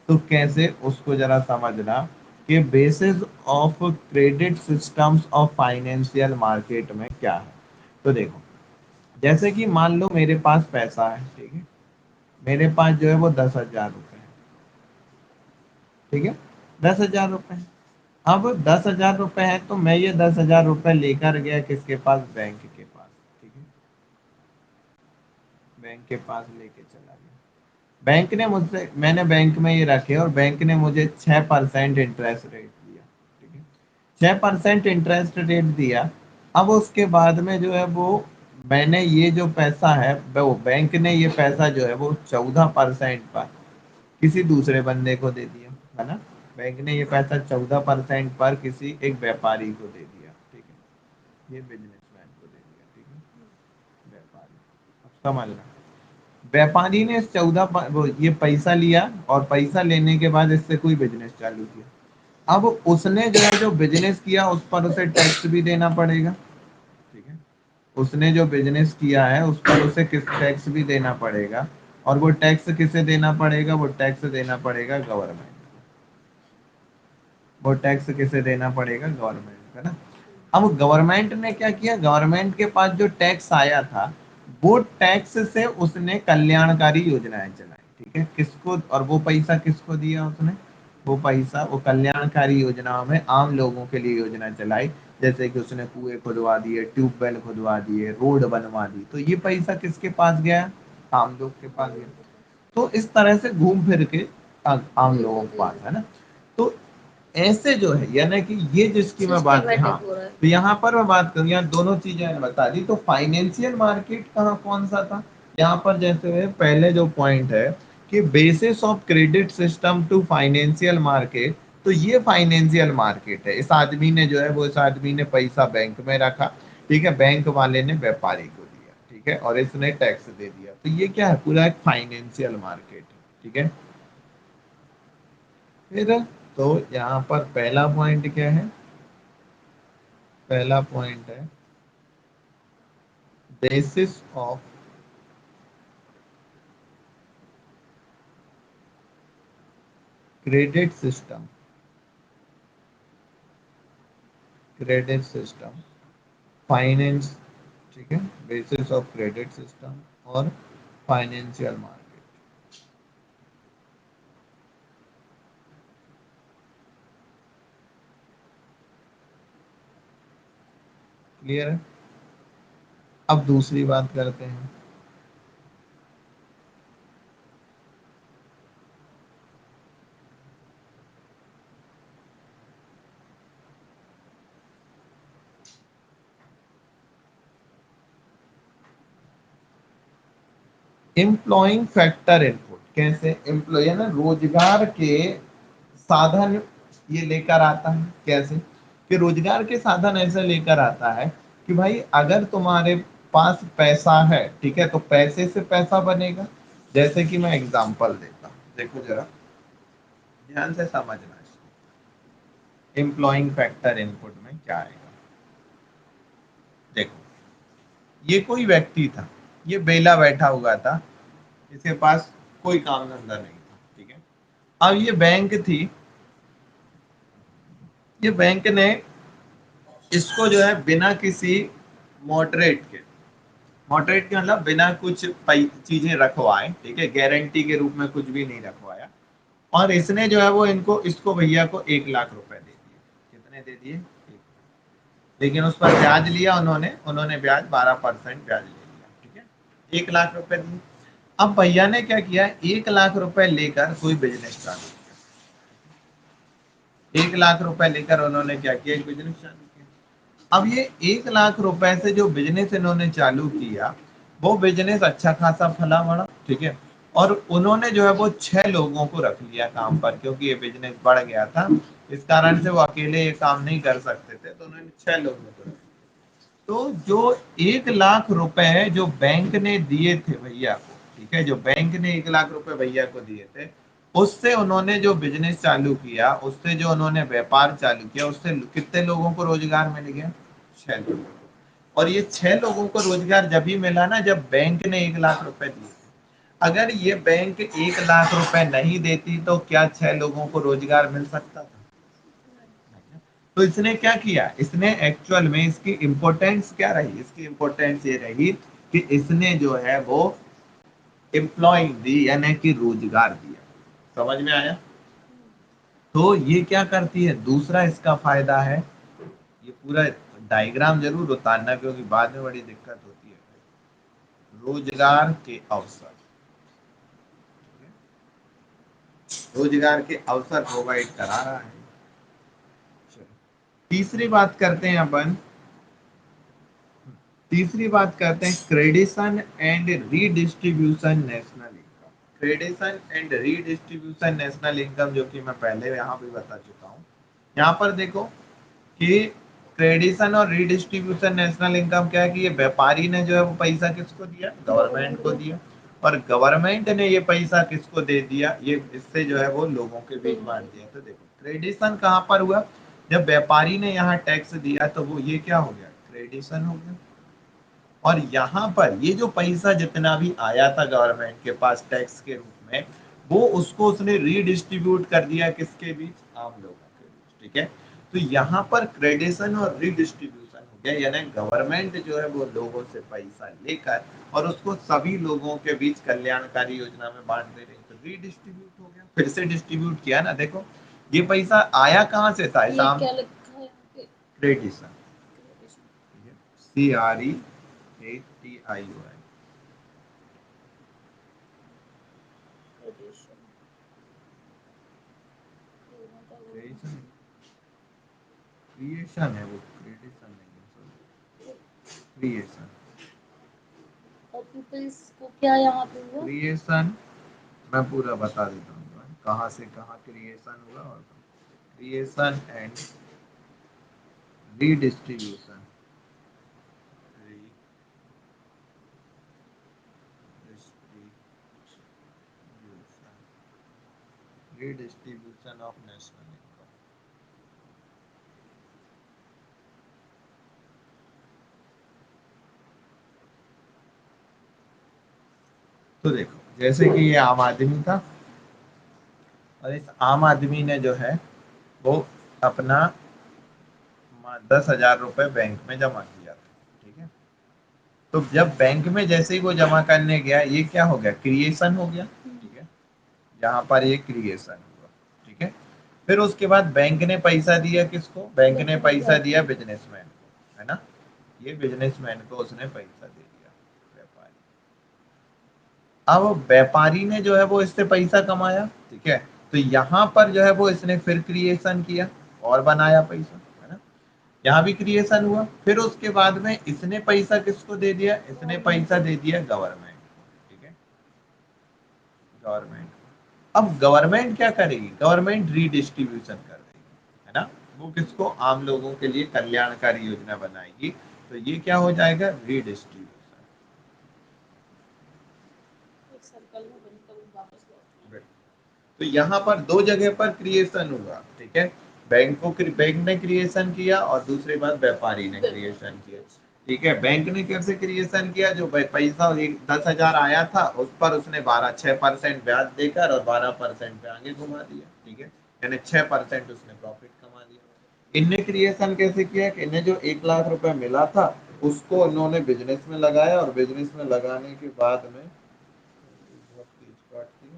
तो कैसे, उसको जरा समझना कि basis of credit systems of financial market में क्या है। तो देखो, जैसे कि मान लो मेरे पास पैसा है, ठीक है, मेरे पास जो है वो 10,000 रुपये है, ठीक है, 10,000 रुपये है। अब 10,000 रुपये है तो मैं ये 10,000 रुपये लेकर गया किसके पास, बैंक के पास, ठीक है, बैंक के पास लेके चला गया। बैंक ने मुझसे, मैंने बैंक में ये रखे और बैंक ने मुझे 6% इंटरेस्ट रेट दिया, ठीक है, 6% इंटरेस्ट रेट दिया। अब उसके बाद में जो है वो मैंने ये जो पैसा है, वो बैंक ने ये पैसा जो है वो 14% पर किसी दूसरे बंदे को दे दिया, है ना। बैंक ने ये पैसा 14% पर किसी एक व्यापारी को दे दिया, ठीक है, ये बिजनेसमैन को दे दिया, ठीक है, व्यापारी। अब समझना, व्यापारी ने इस वो ये पैसा लिया और पैसा लेने के बाद इससे कोई बिजनेस चालू किया। अब उसने जो है जो बिजनेस किया उस पर उसे टैक्स भी देना पड़ेगा, ठीक है, उसने जो बिजनेस किया है उस पर उसे किस टैक्स भी देना पड़ेगा। और वो टैक्स किसे देना पड़ेगा, वो टैक्स देना पड़ेगा गवर्नमेंट, वो टैक्स किसे देना पड़ेगा, गवर्नमेंट, है ना। अब गवर्नमेंट ने क्या किया, गवर्नमेंट के पास जो टैक्स आया था वो टैक्स से उसने कल्याणकारी योजनाएं चलाई, ठीक है, किसको, और वो पैसा किसको दिया उसने, वो पैसा वो कल्याणकारी योजनाओं में आम लोगों के लिए योजना चलाई, जैसे कि उसने कुएं खुदवा दिए, ट्यूबवेल खुदवा दिए, रोड बनवा दी, तो ये पैसा किसके पास गया, आम लोग के पास आम गया। लोगों के पास। तो इस तरह से घूम फिर के आम जी लोगों जी के जी पास, जी। है ना। तो ऐसे जो है, यानी कि ये जिसकी मैं बात, हाँ, सिस्टमेटिक हो रहा है। तो यहाँ पर मैं बात करूँ, यहाँ दोनों चीजें मैंने बता दी। तो फाइनेंशियल मार्केट कहाँ कौन सा था, यहाँ पर जैसे हुए पहले जो पॉइंट है कि basis of credit system to financial market, तो ये फाइनेंशियल मार्केट है, इस आदमी ने जो है वो, इस आदमी ने पैसा बैंक में रखा, ठीक है, बैंक वाले ने व्यापारी को दिया, ठीक है, और इसने टैक्स दे दिया, तो ये क्या है, पूरा एक फाइनेंशियल मार्केट है, ठीक है। फिर तो यहाँ पर पहला पॉइंट क्या है, पहला पॉइंट है basis of credit system, credit system finance, ठीक है, बेसिस ऑफ क्रेडिट सिस्टम और फाइनेंशियल मार्केट। क्लियर है। अब दूसरी बात करते हैं, एम्प्लॉइंग फैक्टर इनपुट, कैसे एम्प्लॉय है ना, रोजगार के साधन ये लेकर आता है। कैसे कि रोजगार के साधन ऐसे लेकर आता है कि भाई अगर तुम्हारे पास पैसा है, ठीक है, तो पैसे से पैसा बनेगा। जैसे कि मैं एग्जांपल देता हूँ, देखो जरा ध्यान से समझना। एम्प्लॉइंग फैक्टर इनपुट में क्या आएगा, देखो ये कोई व्यक्ति था, ये बेला बैठा हुआ था, इसके पास कोई काम धंधा नहीं था, ठीक है। अब ये बैंक थी, ये बैंक ने इसको जो है बिना किसी मॉडरेट के, मॉडरेट के मतलब बिना कुछ चीजें रखवाए, ठीक है, गारंटी के रूप में कुछ भी नहीं रखवाया, और इसने जो है वो इनको इसको भैया को 1 लाख रुपए दे दिए। कितने दे दिए? लेकिन उस पर ब्याज लिया उन्होंने, ब्याज 12% ब्याज ले लिया, ठीक है, 1 लाख रुपए दिए। अब भैया ने क्या किया, 1 लाख रुपए लेकर कोई बिजनेस चालू, 1 लाख रुपए लेकर उन्होंने क्या किया, एक बिजनेस चालू किया। अब ये 1 लाख रुपए से जो बिजनेस इन्होंने चालू किया, वो बिजनेस अच्छा खासा फला बढ़ा, ठीक है। और उन्होंने जो है वो 6 लोगों को रख लिया काम पर, क्योंकि ये बिजनेस बढ़ गया था, इस कारण से वो अकेले ये काम नहीं कर सकते थे, तो उन्होंने 6 लोगों को रख लिया। तो जो 1 लाख रुपए जो बैंक ने दिए थे भैया को, ठीक है, जो बैंक ने 1 लाख रुपए भैया को दिए थे, उससे उन्होंने जो बिजनेस चालू किया, उससे जो उन्होंने व्यापार चालू किया, उससे कितने लोगों को रोजगार मिल गया? 6 लोगों को। और ये 6 लोगों को रोजगार जब भी मिला ना, जब बैंक ने 1 लाख रुपए दिए। अगर ये बैंक 1 लाख रुपए नहीं देती तो क्या 6 लोगों को रोजगार मिल सकता था? तो इसने क्या किया, इसने एक्चुअल में इसकी इंपॉर्टेंस क्या रही, इसकी इंपॉर्टेंस ये रही कि इसने जो है वो एम्प्लॉइंग दी, यानी कि रोजगार दिया। समझ में आया? तो ये क्या करती है, दूसरा इसका फायदा है, ये पूरा डायग्राम जरूर उतारना क्योंकि बाद में बड़ी दिक्कत होती है। रोजगार के अवसर, रोजगार के अवसर प्रोवाइड करा रहा है। तीसरी बात करते हैं अपन, तीसरी बात करते हैं creation and redistribution national income. Creation and redistribution national income, जो कि मैं पहले यहाँ भी बता चुका हूँ। यहाँ पर देखो कि क्रेडिशन और रीडिस्ट्रीब्यूशन नेशनल इनकम क्या है कि ये व्यापारी ने जो है वो पैसा किसको दिया, गवर्नमेंट को दिया, और गवर्नमेंट ने ये पैसा किसको दे दिया, ये इससे जो है वो लोगों के बीच बांट दिया। तो देखो क्रेडिशन कहाँ पर हुआ, जब व्यापारी ने यहाँ टैक्स दिया तो वो ये क्या हो गया, क्रेडिशन हो गया। और यहाँ पर ये जो पैसा जितना भी आया था गवर्नमेंट के पास टैक्स के रूप में, वो उसको उसने रीडिस्ट्रीब्यूट कर दिया किसके बीच, आम लोगों के बीच, ठीक है। तो यहाँ पर क्रेडिशन और रीडिस्ट्रीब्यूशन हो गया, यानी गवर्नमेंट जो है वो लोगों से पैसा लेकर और उसको सभी लोगों के बीच कल्याणकारी योजना में बांट दे रही। तो रीडिस्ट्रीब्यूट हो गया, फिर से डिस्ट्रीब्यूट किया ना। देखो ये पैसा आया कहाँ से था, क्रेडिशन, CREATION, क्रिएशन है वो, क्रिएशन नहीं है, क्रिएशन। और पीपल्स को क्या यहाँ पे हुआ, क्रिएशन मैं पूरा बता देता हूँ कहाँ से कहाँ क्रिएशन हुआ, और creation and redistribution, redistribution of national income. तो देखो जैसे कि ये आम आदमी था, और इस आम आदमी ने जो है वो अपना 10,000 रुपए बैंक में जमा किया था, ठीक है। तो जब बैंक में जैसे ही वो जमा करने गया, ये क्या हो गया, क्रिएशन हो गया, ठीक है, यहाँ पर ये क्रिएशन हुआ, ठीक है। फिर उसके बाद बैंक ने पैसा दिया किसको, बैंक ने पैसा दिया बिजनेसमैन को, है ना, ये बिजनेसमैन को उसने पैसा दे दिया, व्यापारी। अब व्यापारी ने जो है वो इससे पैसा कमाया, ठीक है, तो यहाँ पर जो है वो इसने फिर क्रिएशन किया और बनाया पैसा, है ना, यहाँ भी क्रिएशन हुआ। फिर उसके बाद में इसने पैसा किसको दे दिया, इसने पैसा दे दिया गवर्नमेंट को, ठीक है। गवर्नमेंट। अब गवर्नमेंट क्या करेगी, गवर्नमेंट रीडिस्ट्रीब्यूशन कर देगी, है ना, वो किसको, आम लोगों के लिए कल्याणकारी योजना बनाएगी, तो ये क्या हो जाएगा, रीडिस्ट्रीब्यूशन। एक सर्कल में बनकर वापस लौटना। तो यहाँ पर दो जगह पर क्रिएशन हुआ, ठीक है, बैंक ने क्रिएशन किया और दूसरी बात व्यापारी ने क्रिएशन किया, ठीक है। बैंक ने कैसे क्रिएशन किया, जो पैसा 10,000 आया था उस पर उसने 6% ब्याज देकर और 12% पे आगे घुमा दिया, ठीक है, यानी 6% उसने प्रॉफिट कमा दिया। इनने क्रिएशन कैसे किया कि इन्हें जो 1 लाख रुपए मिला था उसको उन्होंने बिजनेस में लगाया, और बिजनेस में लगाने के बाद में बहुत तेज काटती है,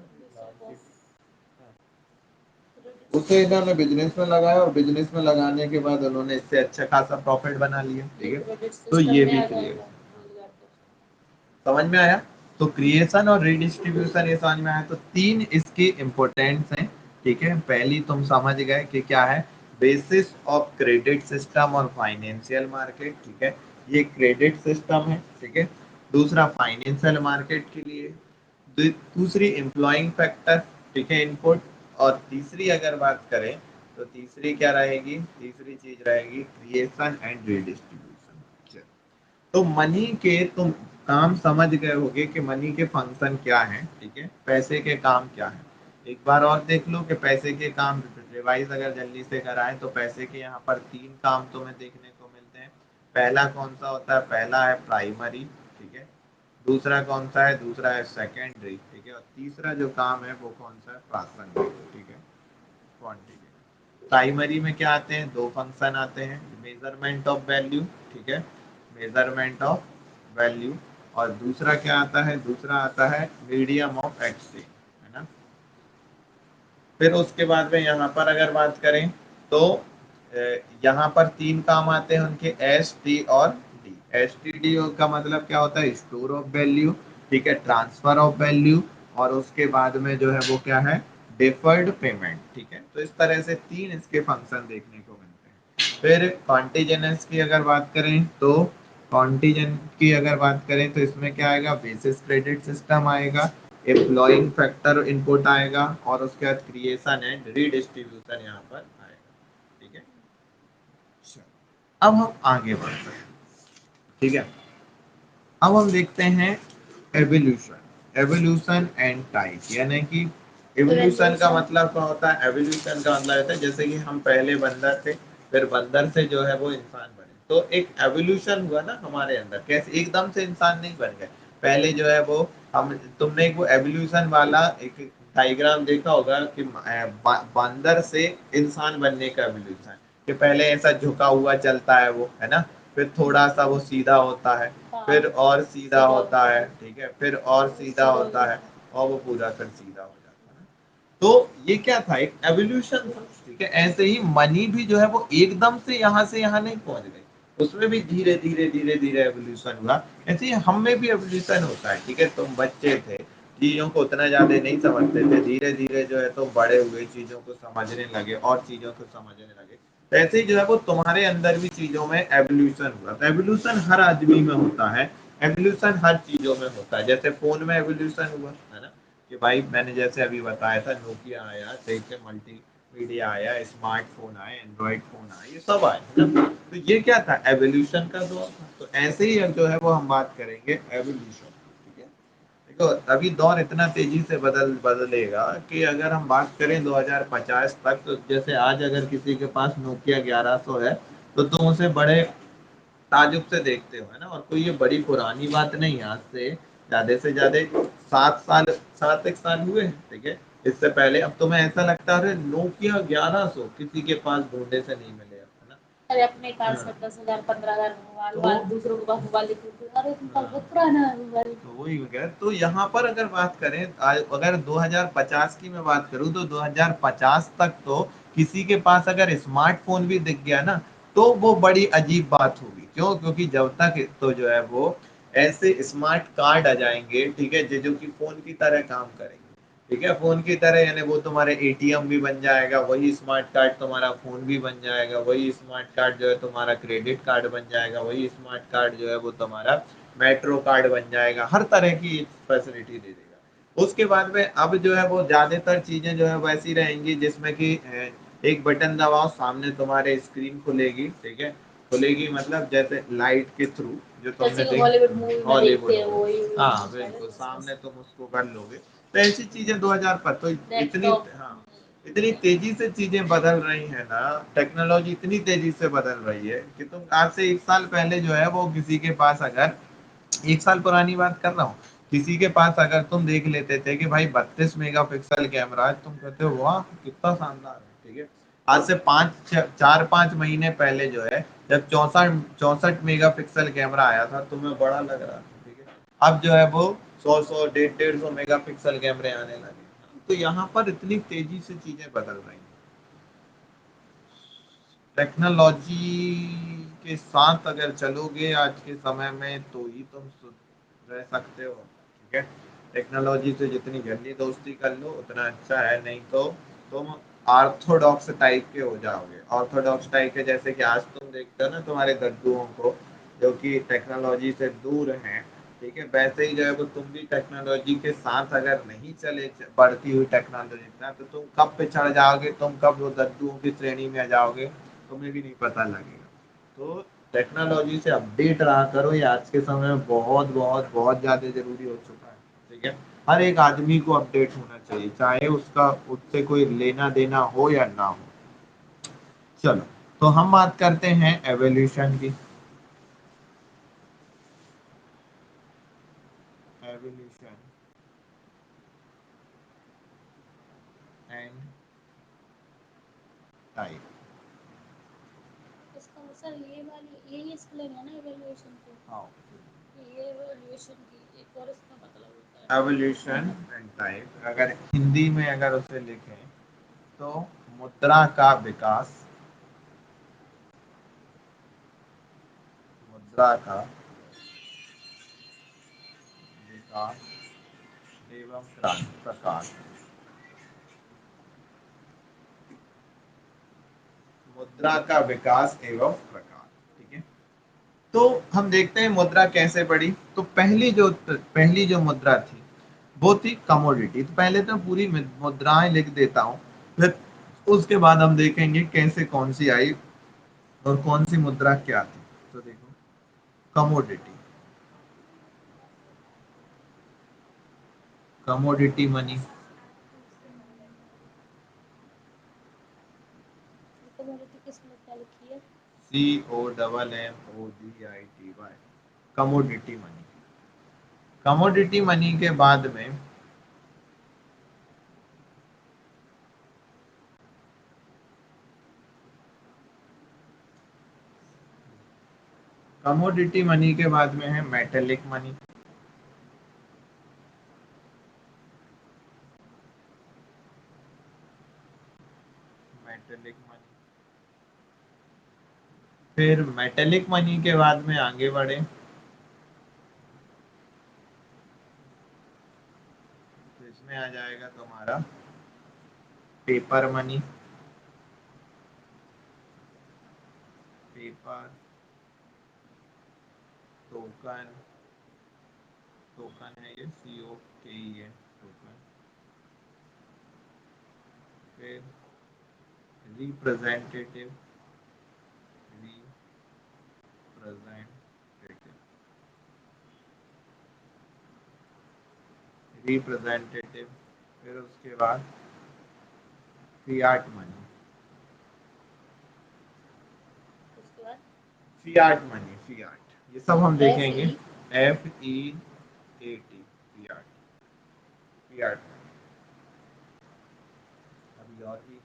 उसे इन्होंने बिजनेस में लगाया और बिजनेस में लगाने के बाद उन्होंने इससे अच्छा खासा प्रॉफिट बना लिया, ठीक है। तो ये भी क्रिएशन, समझ में आया। तो क्रिएशन और रीडिस्ट्रीब्यूशन ये समझ में आया, तो तीन इसकी इंपॉर्टेंस हैं, ठीक है। पहली तुम समझ गए कि क्या है, बेसिस ऑफ क्रेडिट सिस्टम और फाइनेंशियल मार्केट, ठीक है, ये क्रेडिट सिस्टम है, ठीक है। दूसरा फाइनेंशियल मार्केट के लिए, दूसरी एम्प्लॉइंग फैक्टर, ठीक है, इनपुट, और तीसरी अगर बात करें तो तीसरी क्या रहेगी, तीसरी चीज रहेगी क्रिएशन एंड रीडिस्ट्रीब्यूशन। तो मनी के तुम काम समझ गए होगे कि मनी के फंक्शन क्या है, ठीक है, पैसे के काम क्या है। एक बार और देख लो कि पैसे के काम रिवाइज अगर जल्दी से कराएं तो पैसे के यहाँ पर तीन काम तुम्हें देखने को मिलते हैं। पहला कौन सा होता है, पहला है प्राइमरी, ठीक है, दूसरा कौन सा है, दूसरा है सेकेंडरी, ठीक है, और तीसरा जो काम है वो कौन सा है, प्रासंगिक, ठीक है, क्वांटिटी। प्राइमरी में क्या आते हैं, दो फंक्शन आते हैं, मेजरमेंट ऑफ वैल्यू, ठीक है, मेजरमेंट ऑफ वैल्यू, और दूसरा क्या आता है, दूसरा आता है मीडियम ऑफ एक्सचेंज, है ना। फिर उसके बाद में यहाँ पर अगर बात करें तो यहाँ पर तीन काम आते हैं उनके, एस टी और डी। एस टी डी का मतलब क्या होता है, स्टोर ऑफ वैल्यू, ठीक है, ट्रांसफर ऑफ वैल्यू, और उसके बाद में जो है वो क्या है, डिफर्ड पेमेंट, ठीक है। तो इस तरह से तीन इसके फंक्शन देखने को मिलते हैं। फिर कॉन्टीजेनेंस की अगर बात करें तो कॉन्टीजेंट की अगर बात करें तो इसमें क्या आएगा, बेसिस क्रेडिट सिस्टम आएगा, एम्प्लॉइंग फैक्टर इनपुट आएगा, और उसके बाद क्रिएशन एंड रीडिस्ट्रीब्यूशन यहाँ पर आएगा, ठीक है। अब हम आगे बढ़ते हैं, ठीक है। अब हम देखते हैं एवोल्यूशन, एवोल्यूशन एंड टाइप, यानी कि एवोल्यूशन का मतलब क्या होता है, एवोल्यूशन का मतलब होता है जैसे कि हम पहले बंदर थे, फिर बंदर से जो है वो इंसान बने, तो एक एवोल्यूशन हुआ ना हमारे अंदर, कैसे एकदम से इंसान नहीं बन गए, पहले जो है वो हम, तुमने एक वो एवोल्यूशन वाला एक डायग्राम देखा होगा कि बंदर से इंसान बनने का एवोल्यूशन, कि पहले ऐसा झुका हुआ चलता है वो, है ना, फिर थोड़ा सा वो सीधा होता है, फिर और सीधा होता है, ठीक है, फिर और सीधा होता है, और वो पूरा फिर सीधा हो जाता है। तो ये क्या था, एक एवोल्यूशन था, ठीक है। ऐसे ही मनी भी जो है वो एकदम से यहाँ नहीं पहुंच गई, उसमें भी धीरे धीरे धीरे धीरे एवोल्यूशन हुआ। ऐसे ही हम में भी एवोल्यूशन होता है, ठीक है। तुम बच्चे थे, चीजों को उतना ज्यादा नहीं समझते थे, धीरे धीरे जो है तुम बड़े हुए, चीजों को समझने लगे और चीजों को समझने लगे, तो ऐसे ही जो है वो तुम्हारे अंदर भी चीजों में एवोल्यूशन हुआ। तो एवोल्यूशन हर आदमी में होता है, एवोल्यूशन हर चीजों में होता है। जैसे फोन में एवोल्यूशन हुआ, है ना, कि भाई मैंने जैसे अभी बताया था, नोकिया आया, ठीक है, मल्टी मीडिया आया, स्मार्टफोन आए, एंड्रॉइड फोन आए, ये सब आए, है ना। तो ये क्या था, एवोल्यूशन का दौर था। तो ऐसे ही जो है वो हम बात करेंगे एवोल्यूशन, ठीक है। देखो अभी दौर इतना तेजी से बदलेगा कि अगर हम बात करें 2050 तक, तो जैसे आज अगर किसी के पास नोकिया 1100 है तो तुम उसे बड़े ताजुब से देखते हो, है ना, और कोई ये बड़ी पुरानी बात नहीं है, आज से ज्यादा 7 साल, 7 एक साल हुए हैं, ठीक है, इससे पहले। अब तुम्हें ऐसा लगता है नोकिया 1100 किसी के पास ढूंढने से नहीं मिले, है ना। अरे अपने पास हाँ। 10,000 15,000 मोबाइल तो वाले दूसरों के पास मोबाइल लेते थे, अरे तुमका हाँ, बहुत पुराना है मोबाइल। तो वही हो गया। तो यहाँ पर अगर बात करें, अगर 2050 की मैं बात करूँ तो 2050 तक तो किसी के पास अगर स्मार्टफोन भी दिख गया ना तो वो बड़ी अजीब बात होगी। क्यों? क्योंकि जब तक तो जो है वो ऐसे स्मार्ट कार्ड आ जाएंगे, ठीक है, जो कि फोन की तरह काम करेंगे, ठीक है, फोन की तरह, यानी वो तुम्हारे एटीएम भी बन जाएगा, वही स्मार्ट कार्ड तुम्हारा फोन भी बन जाएगा, वही स्मार्ट कार्ड जो है तुम्हारा क्रेडिट कार्ड बन जाएगा, वही स्मार्ट कार्ड जो है वो तुम्हारा मेट्रो कार्ड बन जाएगा, हर तरह की फैसिलिटी दे देगा। उसके बाद में अब जो है वो ज्यादातर चीजें जो है वैसी रहेंगी जिसमें कि एक बटन दबाओ सामने तुम्हारे स्क्रीन खुलेगी, ठीक है, खुलेगी मतलब जैसे लाइट के थ्रू जो तुमने जैसे कि देख हॉलीवुड मूवी में हॉलीवुड देखते हैं में, वही हाँ शायद बिल्कुल बस सामने बस तुम उसको कर लोगे। तो ऐसी चीजें 2005 तो इतनी, लैपटॉप। हाँ इतनी तेजी से चीजें बदल रही है ना, टेक्नोलॉजी इतनी तेजी से बदल रही है कि तुम आज से 1 साल पहले जो है वो किसी के पास अगर, 1 साल पुरानी बात कर रहा हूँ, किसी के पास अगर तुम देख लेते थे कि भाई 32 मेगापिक्सल कैमरा है, तुम कहते हो वाह कितना शानदार है, ठीक है। आज से 4-5 महीने पहले जो है, जब 64 मेगापिक्सल कैमरा आया था तुम्हें बड़ा लग रहा था, ठीक है। अब जो है वो 100 150 मेगापिक्सल कैमरे आने लगे। तो यहाँ पर इतनी तेजी से चीजें बदल रही हैं टेक्नोलॉजी के साथ, अगर चलोगे आज के समय में तो ही तुम रह सकते हो, ठीक है। टेक्नोलॉजी से जितनी जल्दी दोस्ती कर लो उतना अच्छा है, नहीं तो तुम ऑर्थोडॉक्स टाइप के हो जाओगे। ऑर्थोडॉक्स टाइप के जैसे कि आज तुम देखते हो ना तुम्हारे दद्दुओं को जो कि टेक्नोलॉजी से दूर हैं, ठीक है, वैसे ही जो है वो तुम भी टेक्नोलॉजी के साथ अगर नहीं चले, बढ़ती हुई टेक्नोलॉजी ना, तो तुम कब पिछड़ जाओगे, तुम कब वो दद्दुओं की श्रेणी में आ जाओगे तुम्हें भी नहीं पता लगेगा। तो टेक्नोलॉजी से अपडेट रहा करो, ये आज के समय में बहुत बहुत बहुत ज्यादा जरूरी हो चुका है, ठीक है। हर एक आदमी को अपडेट होना चाहिए, चाहे उसका उससे कोई लेना देना हो या ना हो। चलो, तो हम बात करते हैं एवोल्यूशन की। Evolution and type. इसका सर ये वाली यही एक्सप्लेन है ना इवैल्यूएशन की। हाँ, ये इवैल्यूएशन की एक और इसका मतलब होता है। एवोल्यूशन एंड टाइप अगर हिंदी में अगर उसे लिखें तो मुद्रा का विकास, मुद्रा का विकास एवं प्रकार। मुद्रा का विकास एवं प्रकार, ठीक है। तो हम देखते हैं मुद्रा कैसे बढ़ी। तो पहली जो मुद्रा थी वो थी कमोडिटी। तो पहले तो पूरी मुद्राएं लिख देता हूँ, फिर उसके बाद हम देखेंगे कैसे कौन सी आई और कौन सी मुद्रा क्या थी। तो देखो, कमोडिटी, कमोडिटी मनी, कम्युनिटी किसमें क्या लिखी है? COMMODITY, commodity money. Commodity money के बाद में कमोडिटी मनी के बाद में है मेटेलिक मनी। मेटेलिक मनी, फिर मेटेलिक मनी के बाद में आगे बढ़े तो इसमें आ जाएगा तुम्हारा paper money. Paper, token, token है ये COKEN, टोकन। फिर रिप्रेजेंटेटिव, रिप्रेजेंटेटिव, रिप्रेजेंटेटिव। फिर उसके बाद फियाट मनी, उसके बाद फियाट मनी, फियाट, ये सब हम एफ देखेंगे। ई FEAT, फियाट, फियाट मनी। अभी और भी है।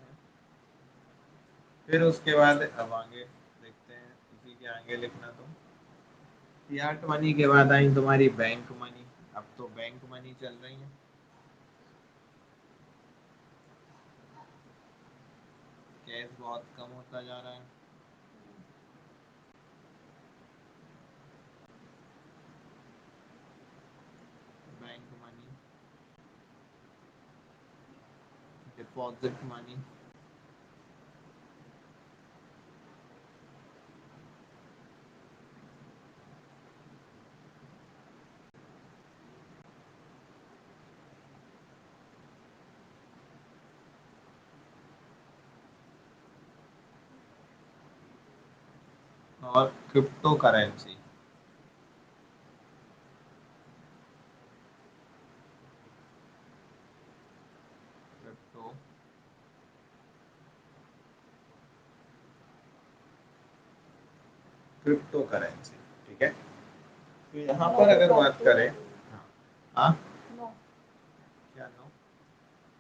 फिर उसके बाद अब आगे देखते हैं, इसी के आगे लिखना। तो फियाट मनी के बाद आई तुम्हारी बैंक मनी। अब तो बैंक मनी चल रही है, कैश बहुत कम होता जा रहा है। बैंक मनी, डिपॉजिट मनी, और crypto currency. Crypto crypto currency, ठीक है। तो यहाँ पर अगर बात करें, हाँ नो, क्या नो,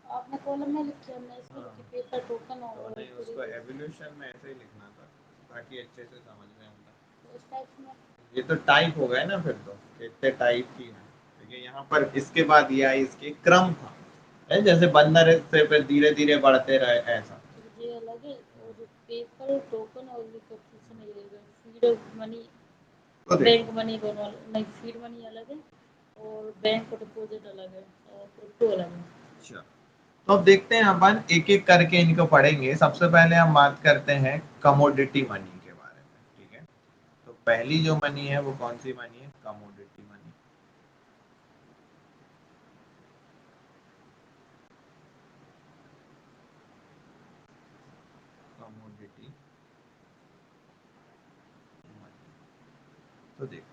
आपने कॉलम में लिखी, हमने इसमें हाँ, लिखी पेपर टोकन तो और नहीं उसको एवोल्यूशन में ऐसे ही लिखना था ताकि अच्छे से समझ में आता। इस टाइप में। ये तो टाइप हो गए ना, फिर तो कितने टाइप की है। देखिए यहाँ पर इसके बाद ये आई, इसके क्रम था, है जैसे बंदर से फिर धीरे धीरे बढ़ते रहे ऐसा। ये अलग है, और पेपर टोकन और भी कंफ्यूजन है, फीड मनी तो देखो बैंक मनी दोनों नहीं, फीड मनी अलग है और बैंक डिपॉजिट अलग है और क्रिप्टो अलग है। अच्छा, तो अब देखते हैं अपन एक एक करके इनको पढ़ेंगे। सबसे पहले हम बात करते हैं कमोडिटी मनी के बारे में, ठीक है। तो पहली जो मनी है वो कौन सी मनी है? Commodity money. कमोडिटी मनी, तो देखो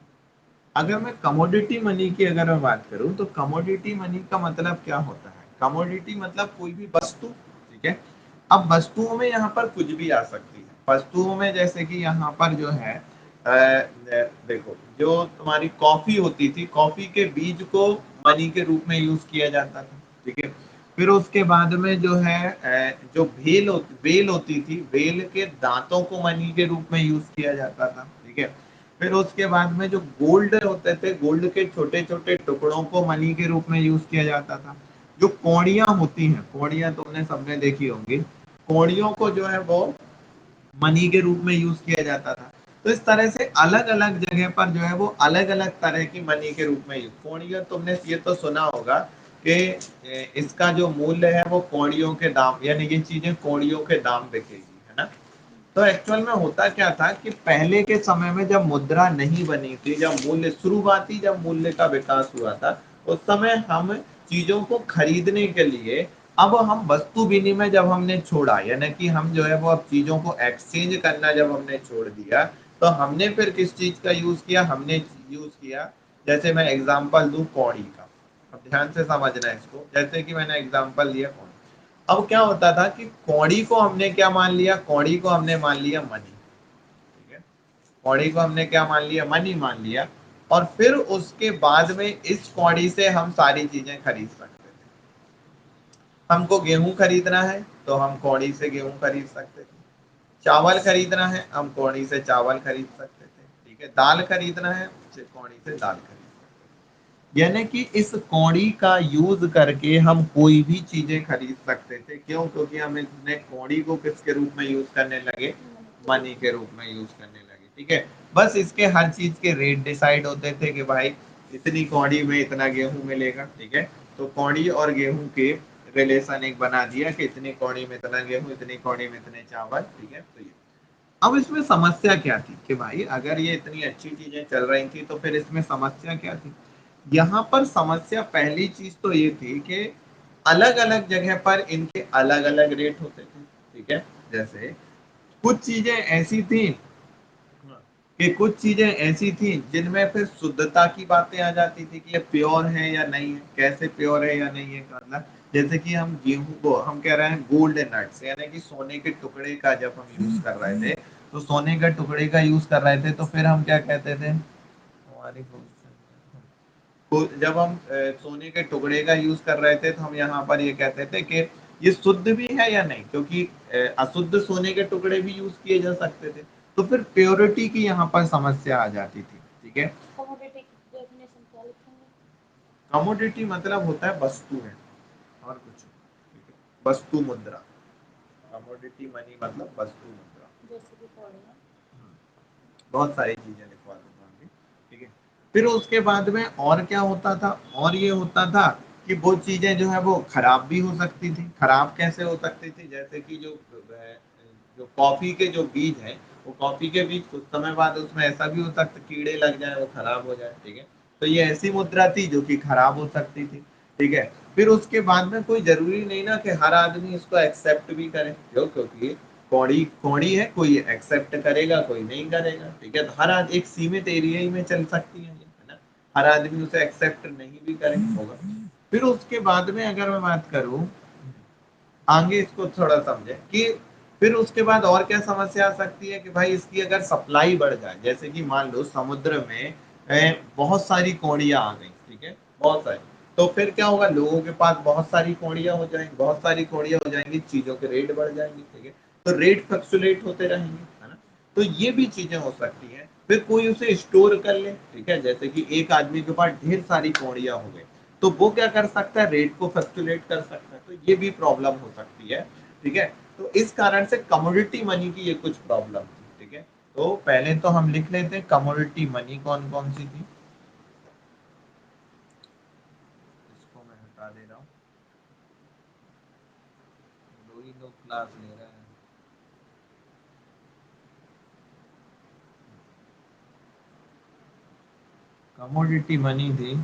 अगर मैं कमोडिटी मनी की अगर मैं बात करूं तो कमोडिटी मनी का मतलब क्या होता है? कमोडिटी मतलब कोई भी वस्तु, ठीक है। अब वस्तुओं में यहाँ पर कुछ भी आ सकती है। वस्तुओं में जैसे कि यहाँ पर जो है देखो, जो तुम्हारी कॉफी होती थी, कॉफी के बीज को मनी के रूप में यूज किया जाता था, ठीक है। फिर उसके बाद में जो है जो बेल होती थी, बेल के दांतों को मनी के रूप में यूज किया जाता था, ठीक है। फिर उसके बाद में जो गोल्ड होते थे, गोल्ड के छोटे छोटे टुकड़ों को मनी के रूप में यूज किया जाता था। जो कौड़ियां होती हैं, कौड़ियां तुमने सबने देखी होंगी, कौड़ियों को जो है वो मनी के रूप में यूज किया जाता था। तो इस तरह से अलग अलग जगह पर जो है वो अलग अलग तरह की मनी के रूप में यूज, कौड़ियों तुमने ये तो सुना होगा कि इसका जो मूल्य है वो कौड़ियों के दाम, यानी ये चीजें कौड़ियों के दाम बिकेगी, है ना। तो एक्चुअल में होता क्या था कि पहले के समय में जब मुद्रा नहीं बनी थी, जब मूल्य शुरुआती, जब मूल्य का विकास हुआ था, उस समय हम चीजों को खरीदने के लिए, अब हम वस्तु विनिमय जब हमने छोड़ा, यानी कि हम जो है वो अब चीजों को एक्सचेंज करना जब हमने छोड़ दिया, तो हमने फिर किस चीज का यूज किया? हमने यूज किया, जैसे मैं एग्जांपल दूं कौड़ी का, अब ध्यान से समझना है इसको। जैसे कि मैंने एग्जांपल लिया कौड़ी। अब क्या होता था कि कौड़ी को हमने क्या मान लिया? कौड़ी को हमने मान लिया मनी, ठीक है। कौड़ी को हमने क्या मान लिया? मनी मान लिया। और फिर उसके बाद में इस कौड़ी से हम सारी चीजें खरीद सकते थे। हमको गेहूं खरीदना है तो हम कौड़ी से गेहूं खरीद सकते थे। चावल खरीदना है, हम कौड़ी से चावल खरीद सकते थे, ठीक है। दाल खरीदना है, कौड़ी से दाल खरीद सकते थे। यानी कि इस कौड़ी का यूज करके हम कोई भी चीजें खरीद सकते थे। क्यों? क्योंकि हम इसने कौड़ी को किसके रूप में यूज करने लगे? मनी के रूप में यूज करने लगे, ठीक है। बस इसके हर चीज के रेट डिसाइड होते थे कि भाई इतनी कौड़ी में इतना गेहूं मिलेगा, ठीक है। तो कौड़ी और गेहूं के रिलेशन एक बना दिया कि इतनी कौड़ी में इतना गेहूं, इतनी कौड़ी में इतने चावल, ठीक है। तो ये अब इसमें समस्या क्या थी कि भाई अगर ये इतनी अच्छी चीजें चल रही थी तो फिर इसमें समस्या क्या थी? यहाँ पर समस्या पहली चीज तो ये थी कि अलग अलग जगह पर इनके अलग अलग रेट होते थे, ठीक है। जैसे कुछ चीजें ऐसी थी कि कुछ चीजें ऐसी थी जिनमें फिर शुद्धता की बातें आ जाती थी कि ये प्योर है या नहीं है, कैसे प्योर है या नहीं है का मतलब। जैसे कि हम गेहूं को हम कह रहे हैं गोल्ड नट्स, यानी कि सोने के टुकड़े का जब हम यूज कर रहे थे, तो सोने के टुकड़े का यूज कर रहे थे तो फिर हम क्या कहते थे? हमारी तो जब हम सोने के टुकड़े का यूज कर रहे थे तो हम यहाँ पर ये कहते थे कि ये शुद्ध भी है या नहीं, क्योंकि अशुद्ध सोने के टुकड़े भी यूज किए जा सकते थे। तो फिर प्योरिटी की यहाँ पर समस्या आ जाती थी, ठीक है। कमोडिटी की डेफिनेशन क्या लिखेंगे? कमोडिटी मतलब होता है वस्तु है और कुछ नहीं, ठीक है। वस्तु मुद्रा, कमोडिटी मनी मतलब वस्तु मुद्रा। जैसे कि कौड़ी है। बहुत सारी चीजें लिखवा दूंगा अभी, ठीक है। फिर उसके बाद में और क्या होता था? और ये होता था कि वो चीजें जो है वो खराब भी हो सकती थी। खराब कैसे हो सकती थी? जैसे कि जो कॉफी के जो बीज है, वो कॉफी के बीज कुछ समय बाद उसमें ऐसा भी हो सकता कीड़े लग जाए, वो खराब हो जाए, ठीक है। तो ये ऐसी मुद्रा थी जो कि खराब हो सकती थी, ठीक है। फिर उसके बाद में कोई जरूरी नहीं ना कि हर आदमी इसको एक्सेप्ट भी करे, क्यों? क्योंकि कौड़ी कौड़ी है, कोई एक्सेप्ट करेगा कोई नहीं करेगा, ठीक है। तो हर आदमी एक सीमित एरिया ही में चल सकती है ये, है ना। हर आदमी उसे एक्सेप्ट नहीं भी करे होगा। फिर उसके बाद में अगर मैं बात करूं आगे, इसको थोड़ा समझे कि फिर उसके बाद और क्या समस्या आ सकती है कि भाई इसकी अगर सप्लाई बढ़ जाए, जैसे कि मान लो समुद्र में बहुत सारी कौड़ियां आ गई, ठीक है, बहुत सारी। तो फिर क्या होगा, लोगों के पास बहुत सारी कौड़ियां हो जाएंगी, बहुत सारी कौड़ियां हो जाएंगी, चीजों के रेट बढ़ जाएंगे, ठीक है। तो रेट फ्लक्चुलेट होते रहेंगे, है ना। तो ये भी चीजें हो सकती हैं। फिर कोई उसे स्टोर कर ले, ठीक है, जैसे कि एक आदमी के पास ढेर सारी कौड़ियां हो गई, तो वो क्या कर सकता है, रेट को फ्लक्चुलेट कर सकता है। तो ये भी प्रॉब्लम हो सकती है, ठीक है। तो इस कारण से कमोडिटी मनी की ये कुछ प्रॉब्लम थी, ठीक है। तो पहले तो हम लिख लेते हैं कमोडिटी मनी कौन कौन सी थी। इसको मैं हटा दे रहा हूँ, दो ही लोग क्लास ले रहे हैं। कमोडिटी मनी थी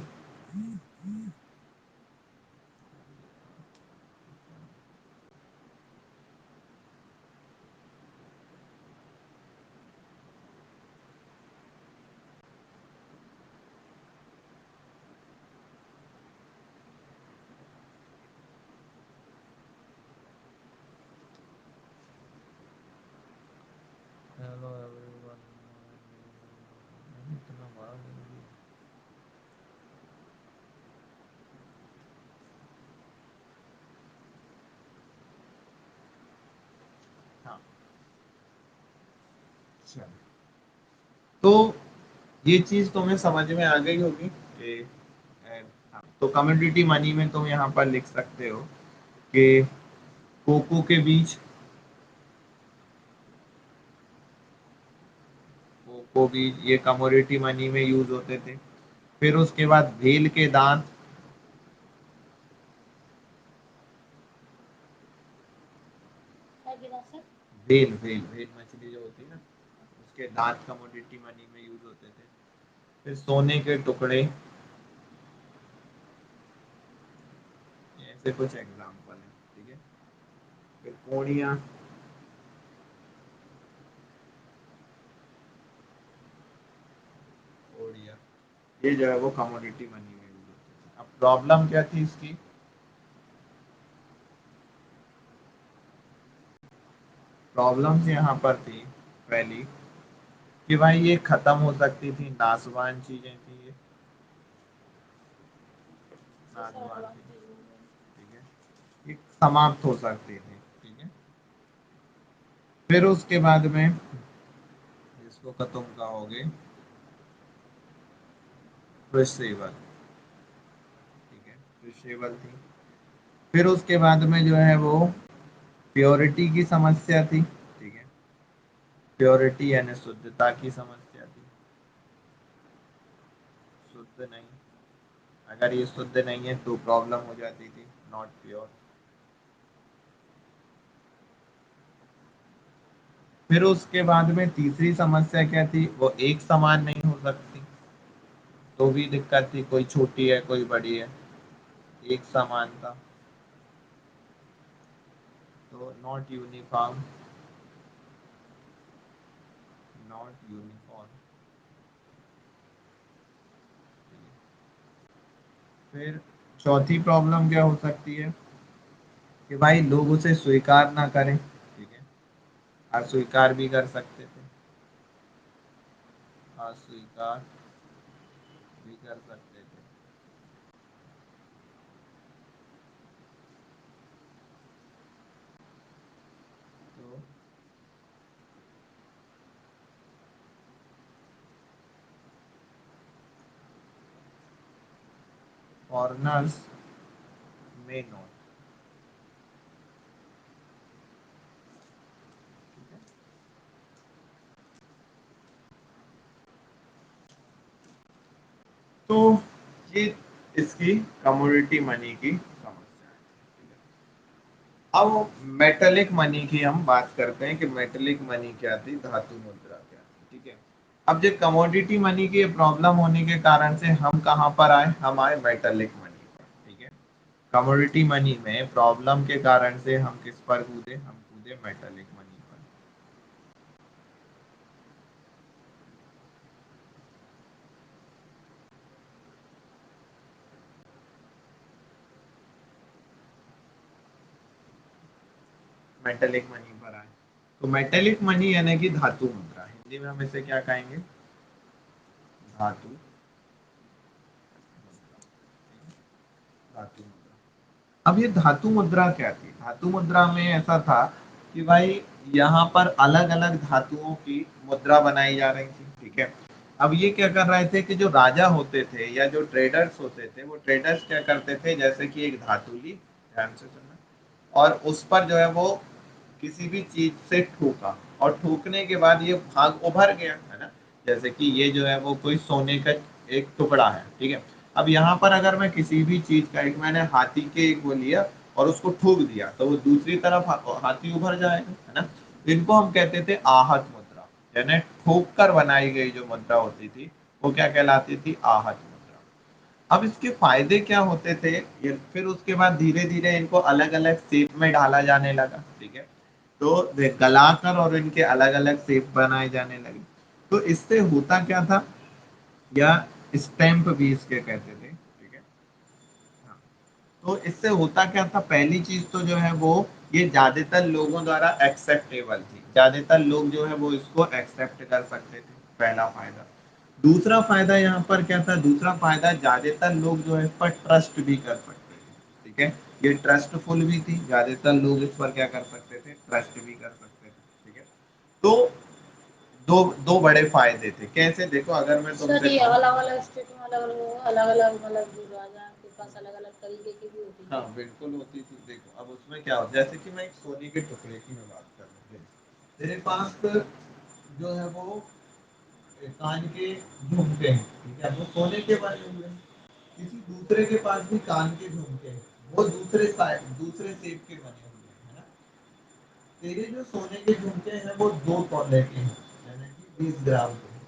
हेलो एवरीवन, इतना बड़ा नहीं है। हाँ, चलो। तो ये चीज तुम्हें समझ में आ गई होगी कि हाँ, तो कमोडिटी मनी में तुम यहाँ पर लिख सकते हो कि कोको के बीज, कोको बीज ये कमोडिटी मनी में यूज होते थे। फिर उसके बाद भेल के दांत, क्या गिरा सर? भेल भेल भेल मछली जो होती है ना, उसके दांत कमोडिटी मनी में यूज होते थे। फिर सोने के टुकड़े, ऐसे कुछ एग्जाम्पल हैं, ठीक है। फिर कोड़ियाँ, कोड़ियाँ ये जो है वो कमोडिटी मनी में यूज होते थे। अब प्रॉब्लम क्या थी इसकी, प्रॉब्लम्स यहाँ पर थी पहली कि भाई ये खत्म हो सकती थी, नासवान चीजें थी ये, जी सर, नासवान थी, एडवांस यूज है। ठीक है, ये समाप्त हो सकती थी, ठीक है। फिर उसके बाद में इसको तुम कहोगे क्रुशेबल, ठीक है, क्रुशेबल थी। फिर उसके बाद में जो है वो प्योरिटी की समस्या थी, ठीक है, प्योरिटी यानी शुद्धता की समस्या थी, शुद्ध नहीं, अगर ये शुद्ध नहीं है तो प्रॉब्लम हो जाती थी, नॉट प्योर। फिर उसके बाद में तीसरी समस्या क्या थी, वो एक समान नहीं हो सकती, तो भी दिक्कत थी, कोई छोटी है कोई बड़ी है, एक समान था, तो नॉट यूनिफॉर्म, नॉट यूनिफॉर्म। फिर चौथी प्रॉब्लम क्या हो सकती है कि भाई लोग उसे स्वीकार ना करें, ठीक है, अस्वीकार भी कर सकते थे, अस्वीकार भी कर सकते थे। तो फॉरनर्स में नॉट, तो ये इसकी कमोडिटी मनी की समस्या है। अब मेटेलिक मनी की हम बात करते हैं कि मेटेलिक मनी क्या थी, धातु मुद्रा क्या थी, ठीक है। अब जो कमोडिटी मनी की प्रॉब्लम होने के कारण से हम कहाँ पर आए, हम आए मेटेलिक मनी पर, ठीक है। कमोडिटी मनी में प्रॉब्लम के कारण से हम किस पर कूदे, हम कूदे मेटेलिक मनी पर। मेटेलिक मनी पर आए। तो मेटेलिक मनी यानी कि धातु मुद्रा, हिंदी में हम इसे क्या कहेंगे, धातु मुद्रा। धातु मुद्रा। अब ये धातु मुद्रा क्या थी? धातु मुद्रा में ऐसा था कि भाई यहाँ पर अलग अलग धातुओं की मुद्रा बनाई जा रही थी, ठीक है। अब ये क्या कर रहे थे कि जो राजा होते थे या जो ट्रेडर्स होते थे, वो ट्रेडर्स क्या करते थे, जैसे कि एक धातु ली, ध्यान से सुनना, और उस पर जो है वो किसी भी चीज से ठोका, और ठोकने के बाद ये भाग उभर गया, है ना। जैसे कि ये जो है वो कोई सोने का एक टुकड़ा है, ठीक है। अब यहाँ पर अगर मैं किसी भी चीज का, एक मैंने हाथी के एक वो लिया और उसको ठोक दिया, तो वो दूसरी तरफ हाथी उभर जाएगा, है ना। इनको हम कहते थे आहत मुद्रा, यानी ठोक कर बनाई गई जो मुद्रा होती थी वो क्या कहलाती थी, आहत मुद्रा। अब इसके फायदे क्या होते थे, ये फिर उसके बाद धीरे धीरे इनको अलग अलग शेप में ढाला जाने लगा, ठीक है। तो गलाकर और इनके अलग अलग शेप बनाए जाने लगे। तो इससे होता क्या था, या स्टैंप भी इसके कहते थे, ठीक है। हाँ। तो इससे होता क्या था, पहली चीज तो जो है वो ये ज्यादातर लोगों द्वारा एक्सेप्टेबल थी, ज्यादातर लोग जो है वो इसको एक्सेप्ट कर सकते थे, पहला फायदा। दूसरा फायदा यहाँ पर क्या था, दूसरा फायदा ज्यादातर लोग जो है इस पर ट्रस्ट भी कर सकते थे, ठीक है। ये ट्रस्टफुल भी थी, ज्यादातर लोग इस पर क्या कर सकते थे, ट्रस्ट भी कर सकते थे, ठीक है। तो दो दो बड़े फायदे थे। कैसे, देखो अगर मैं तुमसे सर ये कहूं, अलग अलग स्टेट में अलग अलग अलग अलग मतलब जो राजा के पास अलग अलग तरीके की भी होती हाँ है। बिल्कुल होती थी। देखो अब उसमें क्या होता है, जैसे कि मैं एक सोने के टुकड़े की मैं बात कर रहा हूँ, तेरे पास जो है वो कान के झुमके हैं, ठीक है, वो सोने के बने हुए हैं। किसी दूसरे के पास भी कान के झुमके हैं, वो दूसरे शेप के बने हुए हैं, है ना। तेरे जो सोने के झुमके हैं वो 2 तोले के हैं, यानी कि 20 ग्राम के हैं।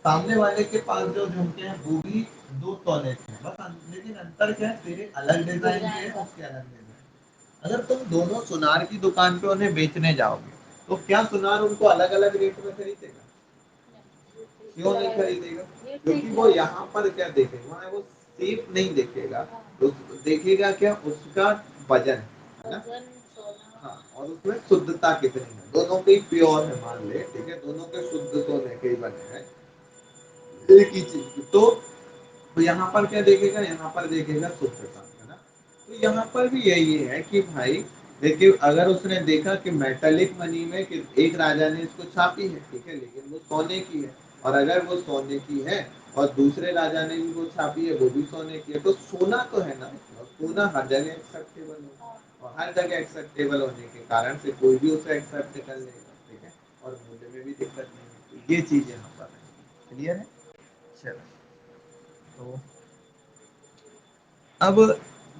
सामने वाले के पास जो झुमके हैं वो भी 2 तोले के हैं, बस लेकिन अंतर क्या है, तेरे अलग डिजाइन के हैं, उसके अलग डिजाइन। अगर तुम दोनों सुनार की दुकान पे उन्हें बेचने जाओगे, तो क्या सुनार उनको अलग अलग रेट में खरीदेगा? क्यों नहीं खरीदेगा? क्योंकि वो यहाँ पर क्या देखेगा, वो शेप नहीं देखेगा, तो देखेगा क्या, उसका वजन, है ना। हाँ, और उसमें शुद्धता कितनी है, दोनों के प्योर है मान ले, ठीक है, दोनों के शुद्ध सोने के ही बने हैं, एक ही चीज। तो यहाँ पर क्या देखेगा, यहाँ पर देखेगा शुद्धता, है ना। तो यहाँ पर भी यही है कि भाई देखिए, अगर उसने देखा कि मेटालिक मनी में कि एक राजा ने इसको छापी है, ठीक है, लेकिन वो सोने की है, और अगर वो सोने की है और दूसरे राजा ने भी वो छापी है, वो भी सोने की है, तो सोना तो है ना, और सोना हर जगह एक्सेप्टेबल हो, और हर जगह एक्सेप्टेबल होने के कारण से कोई भी उसे एक्सेप्ट कर लेगा, ठीक है, और मूल्य में भी दिक्कत नहीं है। तो ये चीज यहाँ पर है, क्लियर है। चलो, तो अब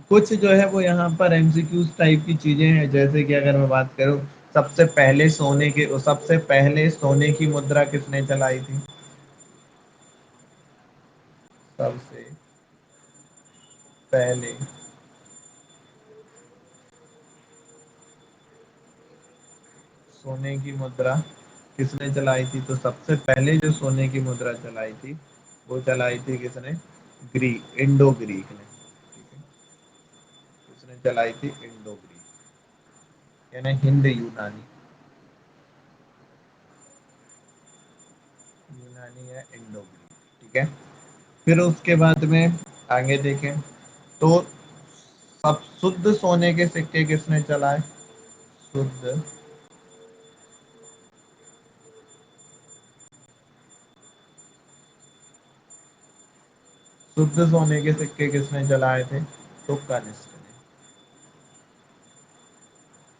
कुछ जो है वो यहाँ पर एमसीक्यूज टाइप की चीजें हैं, जैसे कि अगर मैं बात करूँ, सबसे पहले सोने की मुद्रा किसने चलाई थी? सबसे पहले सोने की मुद्रा किसने चलाई थी? तो सबसे पहले जो सोने की मुद्रा चलाई थी वो चलाई थी किसने? इंडो ग्रीक ने, ठीक है। किसने चलाई थी? इंडो ग्रीक, यानी हिंद यूनानी। यूनानी है इंडो ग्रीक, ठीक है। फिर उसके बाद में आगे देखें तो सब शुद्ध सोने के सिक्के किसने चलाए? शुद्ध शुद्ध सोने के सिक्के किसने चलाए थे? तो कनिष्क ने।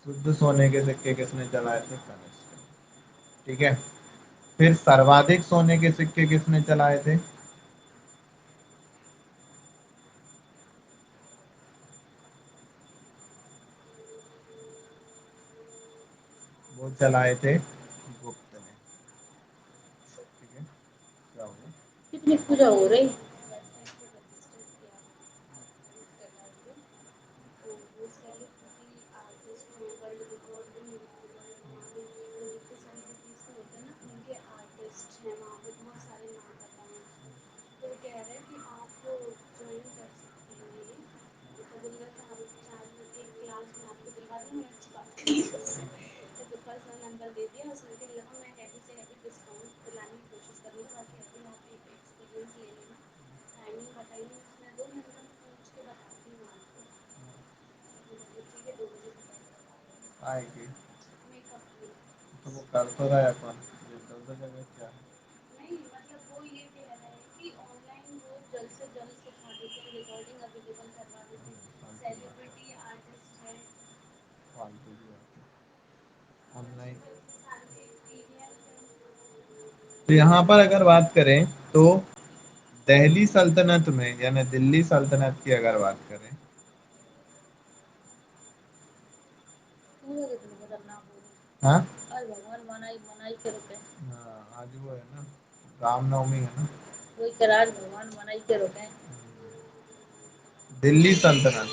शुद्ध सोने के सिक्के किसने चलाए थे? कनिष्क ने, ठीक है। फिर सर्वाधिक सोने के सिक्के किसने चलाए थे? वो चलाए थे गुप्त ने, ठीक है। क्या हो गया? कितनी पूजा हो रही। तो पर्सनल नंबर दे दिया, उसने फिर लगा मैं हैवी से हैवी डिस्काउंट दिलाने की कोशिश करूँगी, बाकी अभी आप एक एक्सपीरियंस ले लेना, टाइमिंग बताइए उसने दो, मैंने कहा मैं पूछ के बताती हूँ आपको। तो बोले ठीक है 2 बजे से पहले आएगी मेकअप की। तो वो कर तो रहा है अपन, ये तो जगह क्या है। नहीं मतलब वो ये कह रहे हैं कि ऑनलाइन वो जल्द से जल्द सिखा देते हैं, रिकॉर्डिंग अवेलेबल करवा देते हैं, सेलिब्रिटी आर्टिस्ट है। फालतू की बात है ऑनलाइन। 25 साल के एक्सपीरियंस है। तो यहाँ पर अगर बात करें तो दिल्ली सल्तनत में यानी दिल्ली सल्तनत की अगर बात करें, पूरा कितने खतरनाक हो गए। हाँ आज भगवान मनाई मनाई के रुके। हाँ, आज वो है ना रामनवमी है ना, वही कह रहा आज भगवान मनाई के रुके। दिल्ली सल्तनत,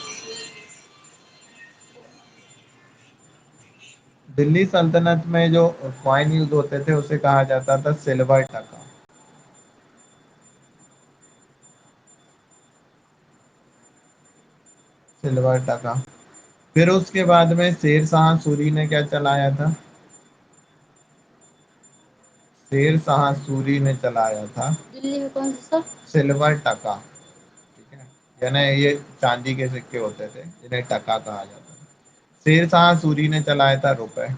दिल्ली सल्तनत में जो कॉइन यूज होते थे उसे कहा जाता था सिल्वर टका। सिल्वर टका। फिर उसके बाद में शेर शाह सूरी ने क्या चलाया था, शेर शाह सूरी ने चलाया था दिल्ली में कौन सा? सिल्वर टका। ठीक है, यानी ये चांदी के सिक्के होते थे जिन्हें टका कहा जाता था। शेर शाह सूरी ने चलाया था रुपए।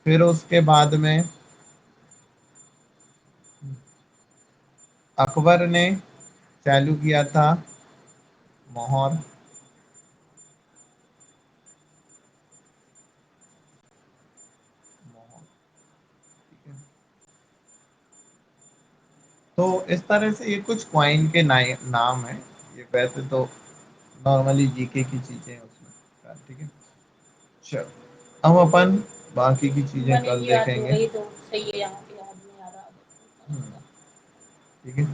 फिर उसके बाद में अकबर ने चालू किया था मोहर। मोहर, ठीक है। तो इस तरह से ये कुछ कॉइन के नाम है, ये वैसे तो नॉर्मली जीके की चीजें हैं उसमें, ठीक है। चलो हम अपन बाकी की चीजें बने कल की बात हो देखेंगे। रही तो सही है, यहाँ पे याद नहीं आ रहा। ठीक है,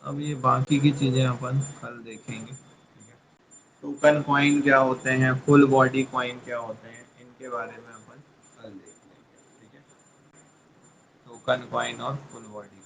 अब ये बाकी की चीजें अपन कल देखेंगे। ठीक है, टोकन कॉइन क्या होते हैं, फुल बॉडी कॉइन क्या होते हैं, इनके बारे में अपन कल देख लेंगे। ठीक है, टोकन कॉइन और फुल बॉडी